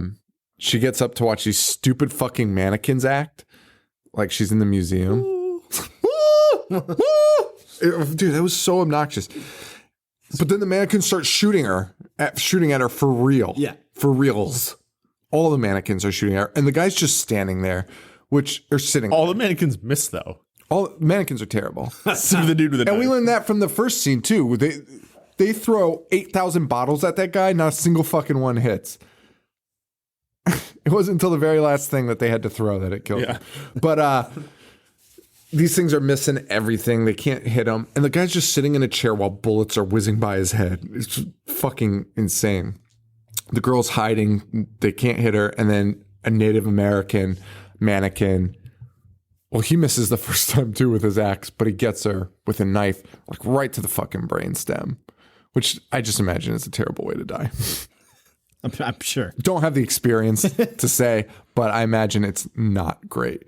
She gets up to watch these stupid fucking mannequins act like she's in the museum. Dude, that was so obnoxious. But then the mannequins start shooting at her for real. Yeah. For reals. All the mannequins are shooting at her. And the guy's just standing there, which are sitting. All the mannequins miss, though. All mannequins are terrible. Except for the dude with the And we knife. learned that from the first scene, too. They throw 8,000 bottles at that guy. Not a single fucking one hits. It wasn't until the very last thing that they had to throw that it killed him. But these things are missing everything. They can't hit him. And the guy's just sitting in a chair while bullets are whizzing by his head. It's just fucking insane. The girl's hiding. They can't hit her. And then a Native American mannequin. Well, he misses the first time too with his axe, but he gets her with a knife, like right to the fucking brainstem, which I just imagine is a terrible way to die. I'm sure. Don't have the experience to say, but I imagine it's not great.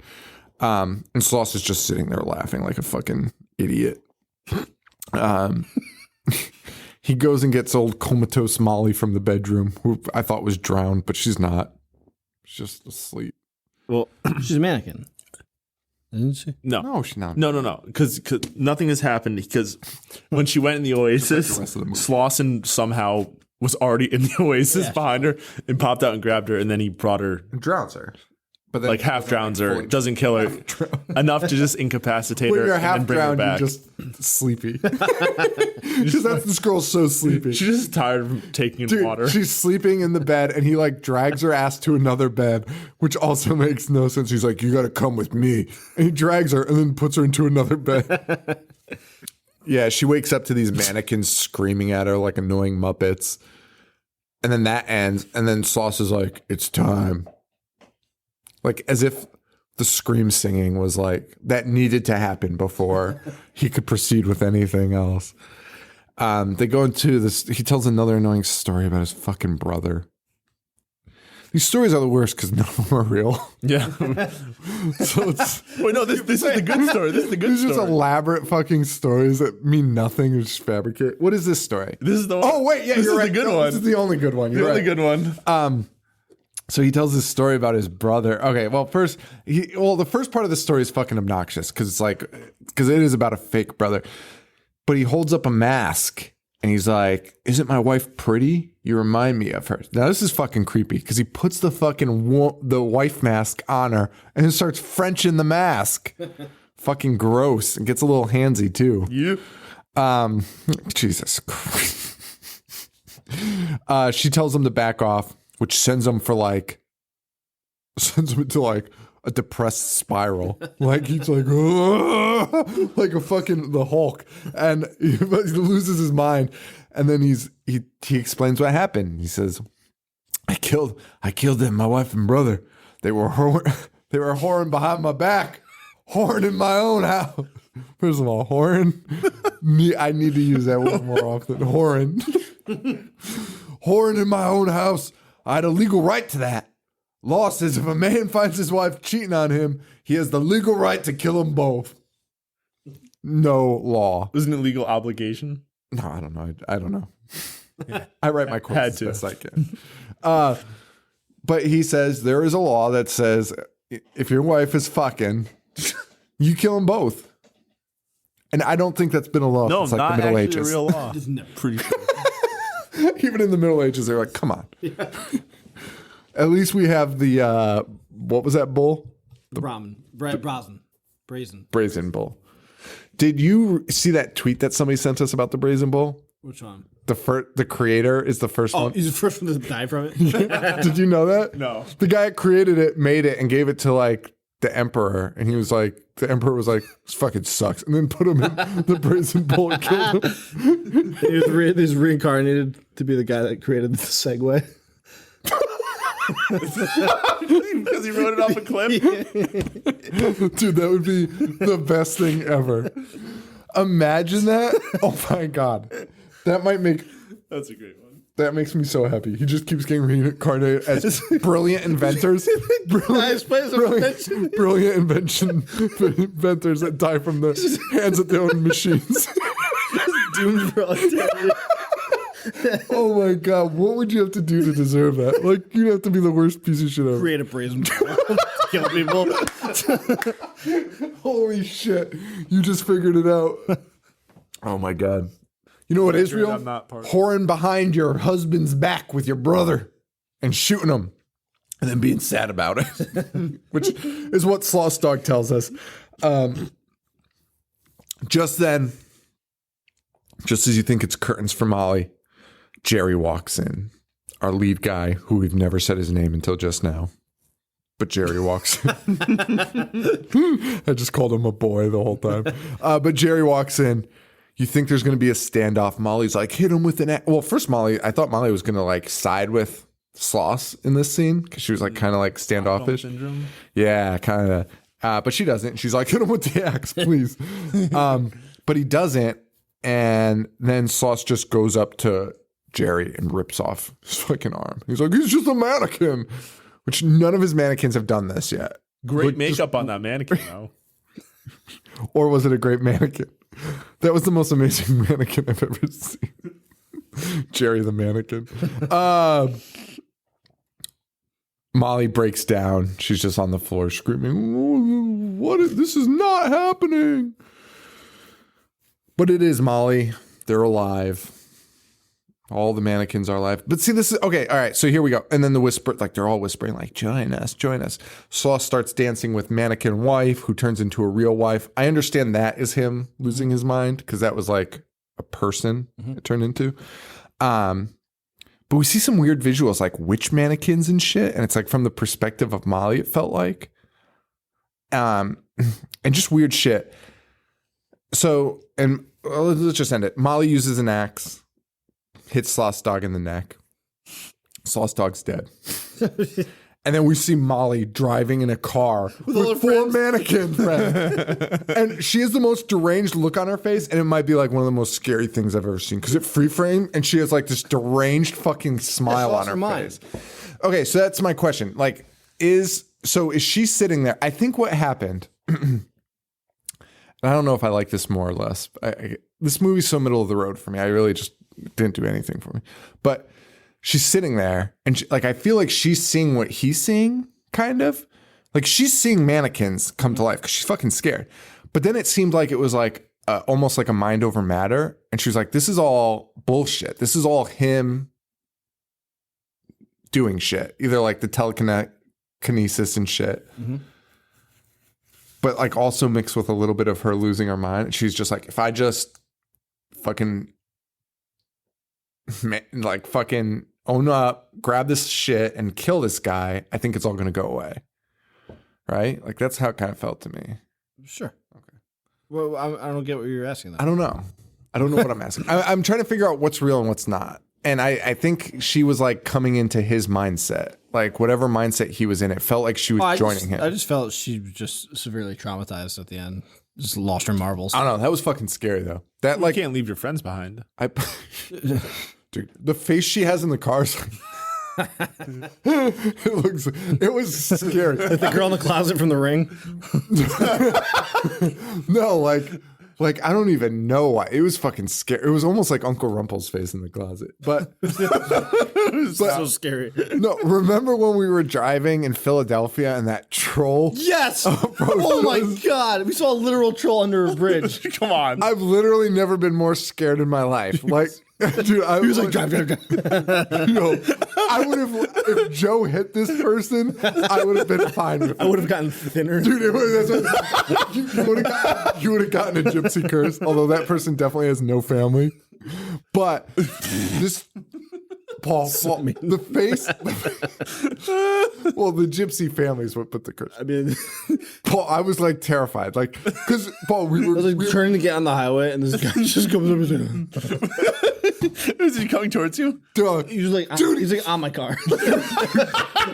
And Sloss is just sitting there laughing like a fucking idiot. He goes and gets old comatose Molly from the bedroom, who I thought was drowned, but she's not. She's just asleep. Well, She's a mannequin. Isn't she? No, she's not. No. Because nothing has happened. Because when she went in the Oasis, the rest of the movie. Slauson somehow was already in the Oasis behind her and popped out and grabbed her, and then he brought her, Drowns her. But then like half drowns her, doesn't kill her, enough to just incapacitate when her you're and half then bring her drowned, back. you're just sleepy. Because this girl's so sleepy. She's just tired of taking in Dude, water. she's sleeping in the bed, and he like drags her ass to another bed, which also makes no sense. He's like, "You got to come with me," and he drags her and then puts her into another bed. Yeah, she wakes up to these mannequins screaming at her like annoying Muppets, and then that ends. And then Sloss is like, "It's time," like as if the scream singing was like that needed to happen before he could proceed with anything else. They go into this. He tells another annoying story about his fucking brother. These stories are the worst because none of them are real. Yeah. So it's Wait, no, this is the good story. This is the good these are just story. elaborate fucking stories that mean nothing. It's just fabricated. What is this story? This is the one. Oh wait, yeah, this you're is right. the good No, one. This is the only good one. You're the only right. good one. So he tells this story about his brother. Okay, well, the first part of the story is fucking obnoxious because it is about a fake brother. But he holds up a mask and he's like, "Isn't my wife pretty? You remind me of her." Now this is fucking creepy because he puts the fucking the wife mask on her and then starts Frenching the mask. Fucking gross, and gets a little handsy too. You. Jesus Christ. She tells him to back off, which sends him into like a depressed spiral. Like he's like, "Ugh," like a fucking the Hulk, and he loses his mind. And then he explains what happened. He says, I killed them, my wife and brother. They were whoring behind my back, whoring in my own house." First of all, whoring. I need to use that word more often. Whoring. Whoring in my own house. I had a legal right to that. Law says if a man finds his wife cheating on him, he has the legal right to kill them both. No law. Isn't it legal obligation? No, I don't know. I don't know. I write my quotes Had as to. best I can. But he says there is a law that says if your wife is fucking, you kill them both. And I don't think that's been a law No, since like not the Middle actually Ages. a real law. Pretty sure. Even in the Middle Ages, they're like, come on. At least we have the, what was that bull? Brazen. Brazen bull. Did you see that tweet that somebody sent us about the brazen bull? Which one? The creator is the first Oh, one. he's the first one to die from it. Did you know that? No. The guy that created it made it and gave it to like the emperor, and he was like, the emperor was like, "This fucking sucks," and then put him in the brazen bull and killed him. He was reincarnated to be the guy that created the Segway. Because he wrote it off a cliff. Dude, that would be the best thing ever. Imagine that. Oh my god, that might make. That's a great one. That makes me so happy. He just keeps getting reincarnated as brilliant inventors. Brilliant inventors that die from the hands of their own machines. Doomed for all eternity. Oh my god, what would you have to do to deserve that? Like, you'd have to be the worst piece of shit ever. Create a brazen bull to kill people. Holy shit, you just figured it out. Oh my God. You know what is real? I'm not part of Whoring behind your husband's back with your brother and shooting him and then being sad about it, which is what Sloss Dog tells us. Just then, just as you think it's curtains for Molly, Jerry walks in. Our lead guy, who we've never said his name until just now. But Jerry walks in. I just called him a boy the whole time. But Jerry walks in. You think there's going to be a standoff. Molly's like, hit him with an axe. Well, first I thought Molly was going to like side with Sloss in this scene because she was like kind of like standoffish. syndrome. Yeah, kind of. But she doesn't. She's like, hit him with the axe, please. But he doesn't. And then Sloss just goes up to Jerry and rips off his fucking arm. He's like, he's just a mannequin. Which none of his mannequins have done this yet. Great makeup on that mannequin, though. Or was it a great mannequin? That was the most amazing mannequin I've ever seen. Jerry the mannequin. Molly breaks down. She's just on the floor screaming, this is not happening. But it is, Molly. They're alive. All the mannequins are alive. But see, this is okay. All right. So here we go. And then the whisper, like they're all whispering, like, join us, join us. Sloss starts dancing with mannequin wife, who turns into a real wife. I understand that is him losing his mind because that was like a person it turned into. But we see some weird visuals, like witch mannequins and shit. And it's like from the perspective of Molly, it felt like. And just weird shit. So, and let's just end it. Molly uses an axe. Hits Sloss Dog in the neck. Sloss Dog's dead. And then we see Molly driving in a car with 4 mannequin friends. And she has the most deranged look on her face, and it might be like one of the most scary things I've ever seen because it free frame and she has like this deranged fucking smile on her face. Okay, so that's my question. Like, is she sitting there? I think what happened, and I don't know if I like this more or less. This movie's so middle of the road for me. I really just didn't do anything for me. But she's sitting there and I feel like she's seeing what he's seeing, kind of. Like she's seeing mannequins come to life because she's fucking scared. But then it seemed like it was like almost like a mind over matter. And she was like, this is all bullshit. This is all him doing shit. Either like the telekinesis and shit. Mm-hmm. But like also mixed with a little bit of her losing her mind. And she's just like, if I just fucking own up, grab this shit and kill this guy, I think it's all going to go away. Right? Like that's how it kind of felt to me. Sure. Okay. Well, I don't get what you're asking, though. I don't know what I'm asking. I'm trying to figure out what's real and what's not. And I think she was like coming into his mindset, like whatever mindset he was in. It felt like she was joining him. I just felt she was just severely traumatized at the end. Just lost her marbles. I don't know. That was fucking scary though. That you can't leave your friends behind. Dude, the face she has in the car is it was scary. Like the girl in the closet from The Ring. No, like I don't even know why. It was fucking scary. It was almost like Uncle Rumpel's face in the closet. But so scary. No, remember when we were driving in Philadelphia and that troll? Yes. Oh my God. We saw a literal troll under a bridge. Come on. I've literally never been more scared in my life. Like, dude, he was like, drive. I would have, if Joe hit this person, I would have been fine with it. I would have gotten thinner. Dude, you would have gotten a gypsy curse, although that person definitely has no family. But this, Paul, the face, well, the gypsy family is what put the curse. I mean, Paul, I was like terrified. Like, because, Paul, we were turning to get on the highway, and this guy just comes over and is he coming towards you? Dude, he's like, on my car.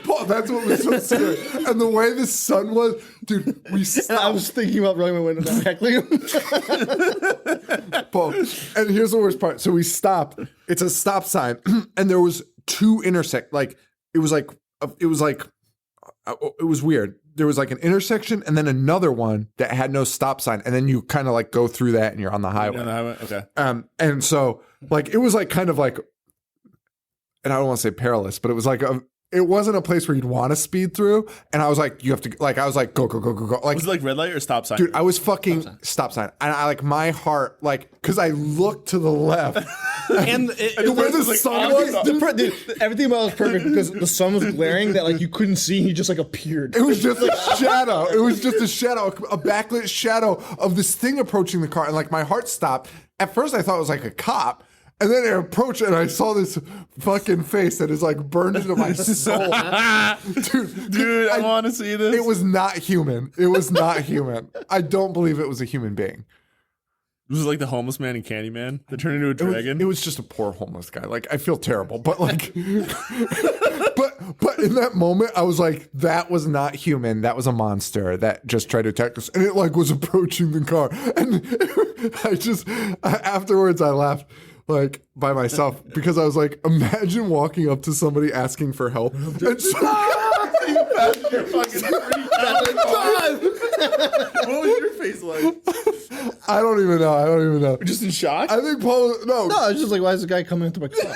Paul, that's what was so scary. And the way the sun was, dude, we stopped. And I was thinking about rolling my window down, heckling him. Paul, and here's the worst part. So we stopped. It's a stop sign, and there was 2 intersect. Like it was weird. There was like an intersection and then another one that had no stop sign, and then you kind of like go through that and you're on the highway. Okay. And so like it was like kind of like, and I don't want to say perilous, but it was like it wasn't a place where you'd want to speed through. And I was like, you have to, like, I was like, go, go, go, go, go. Like, Was it like red light or stop sign? dude, I was fucking stop sign. And I like my heart, like, because I looked to the left. And where the sun was, dude, everything about it was perfect because the sun was glaring that like you couldn't see. He just like appeared. it was just a shadow. It was just a shadow, a backlit shadow of this thing approaching the car. And like my heart stopped. At first I thought it was like a cop. And then it approached and I saw this fucking face that is like burned into my soul. Dude, I want to see this. It was not human. It was not human. I don't believe it was a human being. This is like the homeless man in Candyman that turned into a dragon. It was just a poor homeless guy. Like, I feel terrible, but like, but in that moment, I was like, that was not human. That was a monster that just tried to attack us, and it like was approaching the car. And afterwards, I laughed like by myself because I was like, imagine walking up to somebody asking for help and What was your face like? I don't even know. Just in shock? I think Paul. No, No, it's just like, why is the guy coming into my car?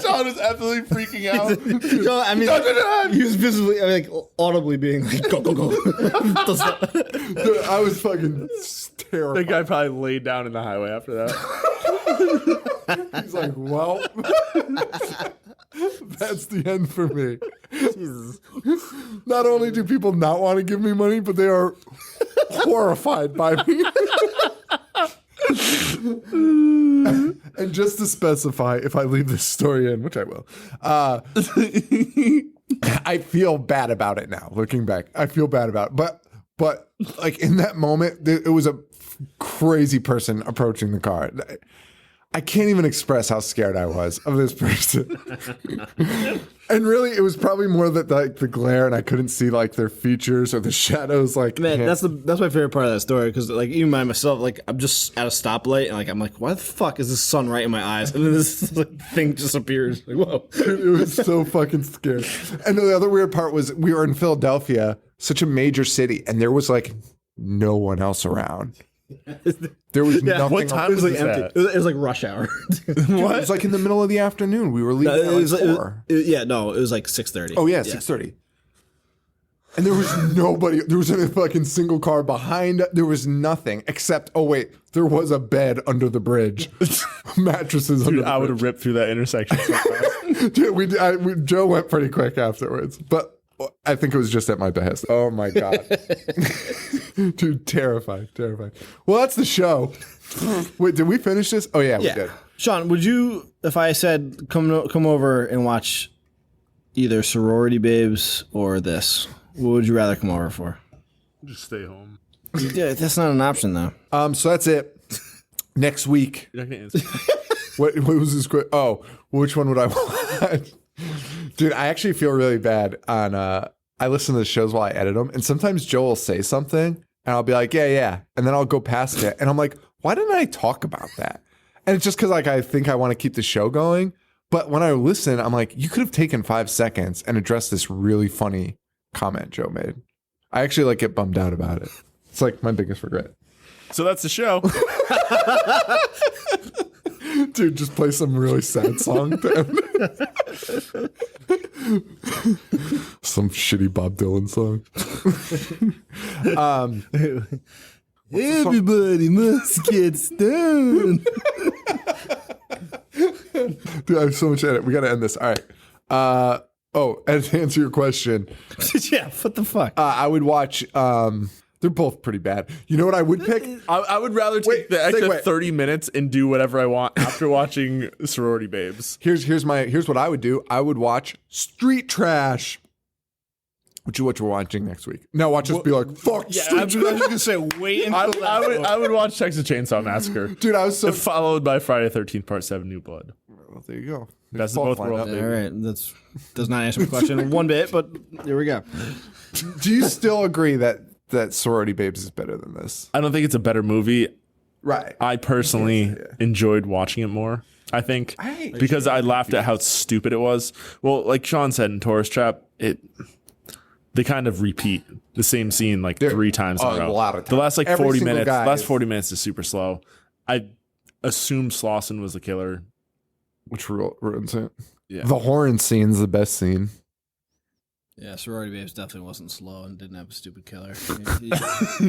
John was absolutely freaking out. So, I mean, he was visibly, like, audibly being like, go, go, go. Dude, I was fucking terrified. That guy probably laid down in the highway after that. He's like, well, that's the end for me. Jesus. Not only do people not want to give me money, but they are horrified by me. And just to specify, if I leave this story in, which I will, I feel bad about it now. Looking back, I feel bad about it. But like in that moment, it was a crazy person approaching the car. I can't even express how scared I was of this person. And really, it was probably more that like the glare, and I couldn't see like their features or the shadows. Like, Man, that's my favorite part of that story because like even by myself, like I'm just at a stoplight and like I'm like, why the fuck is the sun right in my eyes? And then this like, thing just appears. Like, whoa! It was so fucking scary. And the other weird part was we were in Philadelphia, such a major city, and there was like no one else around. There was nothing. What time It was like this empty. at? It was like rush hour. It was like in the middle of the afternoon. We were leaving at like 4. It was like 6:30. Oh yeah, 6:30. And there was nobody. There was a fucking single car behind. There was nothing except. Oh wait, there was a bed under the bridge. Mattresses under. Dude, the I would bridge. have ripped through that intersection so fast. Dude, Joe went pretty quick afterwards, but I think it was just at my behest. Oh my god, dude, terrified. Well, that's the show. Wait, did we finish this? Oh yeah, we did. Sean, would you, if I said come over and watch either Sorority Babes or this, what would you rather come over for? Just stay home. Yeah, that's not an option though. So that's it. Next week. You're not gonna answer. What was this? Oh, which one would I watch? Dude, I actually feel really bad on. I listen to the shows while I edit them, and sometimes Joe will say something, and I'll be like, yeah, and then I'll go past it, and I'm like, why didn't I talk about that? And it's just because like I think I want to keep the show going, but when I listen, I'm like, you could have taken 5 seconds and addressed this really funny comment Joe made. I actually like get bummed out about it. It's like my biggest regret. So that's the show. Dude, just play some really sad song to end. Some shitty Bob Dylan song. Everybody must get stoned. Dude, I have so much edit. We got to end this. All right. And to answer your question, Yeah, what the fuck? I would watch. They're both pretty bad. You know what I would pick? I would rather take the extra 30 minutes and do whatever I want after watching Sorority Babes. Here's what I would do. I would watch Street Trash. Which is what you're watching next week. Now watch us be like, fuck Street I was Trash. gonna say wait until I would watch Texas Chainsaw Massacre. Dude, I was so. Followed by Friday the 13th Part 7 New Blood. Well, there you go. Best of both lined worlds. up. All right, that does not answer my question one bit, but here we go. Do you still agree that Sorority Babes is better than this? I don't think it's a better movie. Right. I personally enjoyed watching it more. I think because I laughed at how stupid it was. Well, like Sean said in Tourist Trap, they kind of repeat the same scene like 3 times in a row. A lot of times. The last like Every 40 single minutes. guy Last is- 40 minutes is super slow. I assumed Slauson was the killer. Which ruins it. Yeah. The horn scene's the best scene. Yeah, Sorority Babes definitely wasn't slow and didn't have a stupid killer. He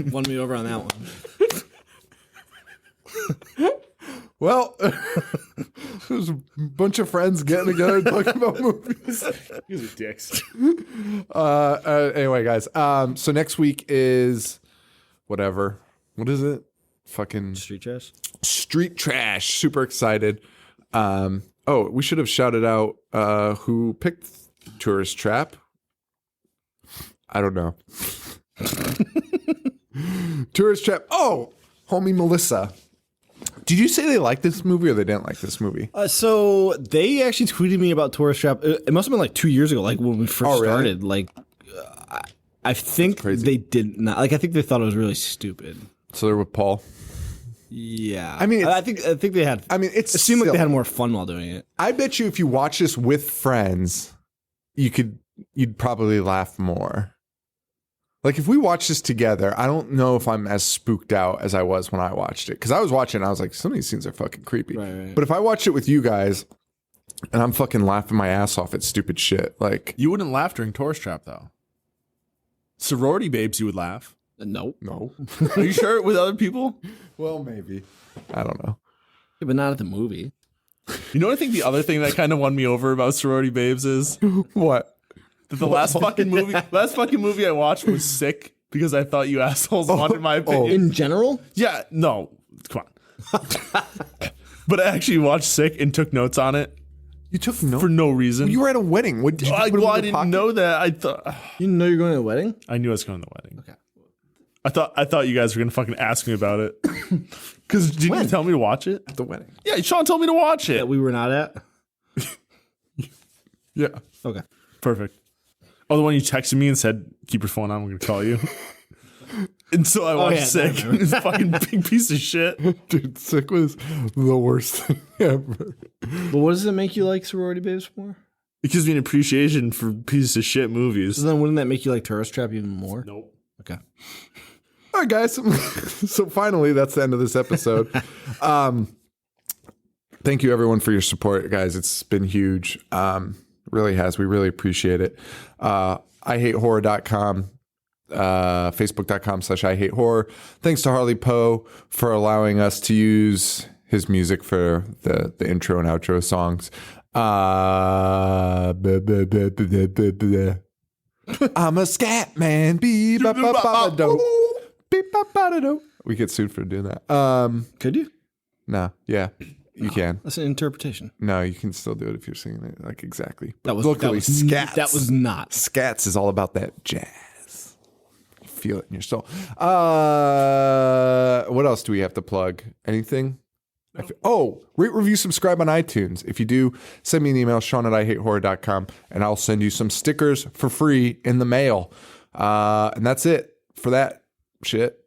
won me over on that one. Well, there's a bunch of friends getting together talking about movies. These are dicks. Anyway, guys. So next week is whatever. What is it? Fucking Street Trash? Street Trash. Super excited. We should have shouted out who picked Tourist Trap. I don't know. Tourist Trap. Oh, homie Melissa. Did you say they liked this movie or they didn't like this movie? So they actually tweeted me about Tourist Trap. It must have been like 2 years ago, like when we first started. Like, I think they did not. Like, I think they thought it was really stupid. So they're with Paul. Yeah, I mean, I think they had. I mean, it seemed like they had more fun while doing it. I bet you if you watch this with friends, you'd probably laugh more. Like if we watch this together, I don't know if I'm as spooked out as I was when I watched it. Because I was watching, I was like, some of these scenes are fucking creepy. Right. But if I watch it with you guys, and I'm fucking laughing my ass off at stupid shit, like You wouldn't laugh during Tourist Trap, though. Sorority Babes, you would laugh. Nope. no. Are you sure with other people? Well, maybe. I don't know. Yeah, but not at the movie. You know what I think the other thing that kind of won me over about Sorority Babes is? What? That the last fucking movie I watched was Sick because I thought you assholes wanted my opinion. In general? Yeah, no, come on. But I actually watched Sick and took notes on it You took notes? for no reason. You were at a wedding. What, did you put them in I your didn't pocket? know that. I thought You didn't know you're going to a wedding? I knew I was going to the wedding. Okay. I thought you guys were gonna fucking ask me about it. Because didn't you tell me to watch it? At the wedding. Yeah, Sean told me to watch it. That we were not at? Yeah. Okay. Perfect. Oh, the one you texted me and said, keep your phone on, we're going to call you. And so I watched Sick. It's a fucking big piece of shit. Dude, Sick was the worst thing ever. But what does it make you like Sorority Babes more? It gives me an appreciation for pieces of shit movies. So then wouldn't that make you like Tourist Trap even more? Nope. Okay. All right, guys. So finally, that's the end of this episode. Thank you, everyone, for your support, guys. It's been huge. Really has. We really appreciate it. IHateHorror.com, Facebook.com/IHateHorror. Thanks to Harley Poe for allowing us to use his music for the intro and outro songs. I'm a scat man. Beep-ba-ba-ba-do. Beep-ba-ba-da-do. We get sued for doing that. Could you? No. Yeah. You can. That's an interpretation. No, you can still do it if you're singing it like exactly. That was Luckily, scats. That was not. Scats is all about that jazz. You feel it in your soul. What else do we have to plug? Anything? Rate, review, subscribe on iTunes. If you do, send me an email, Sean@IHateHorror.com, and I'll send you some stickers for free in the mail. And that's it for that shit.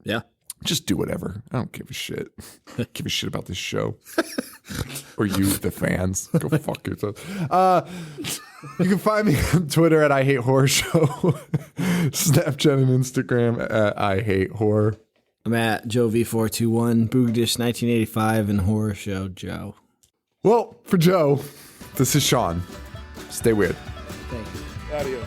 Yeah. Just do whatever. I don't give a shit. Give a shit about this show. Or you, the fans. Go fuck yourself. You can find me on Twitter at IHateHorrorShow. Snapchat and Instagram at IHateHorror. I'm at JoeV421, Boogdish 1985, and Horror Show Joe. Well, for Joe, this is Sean. Stay weird. Thank you. Adios.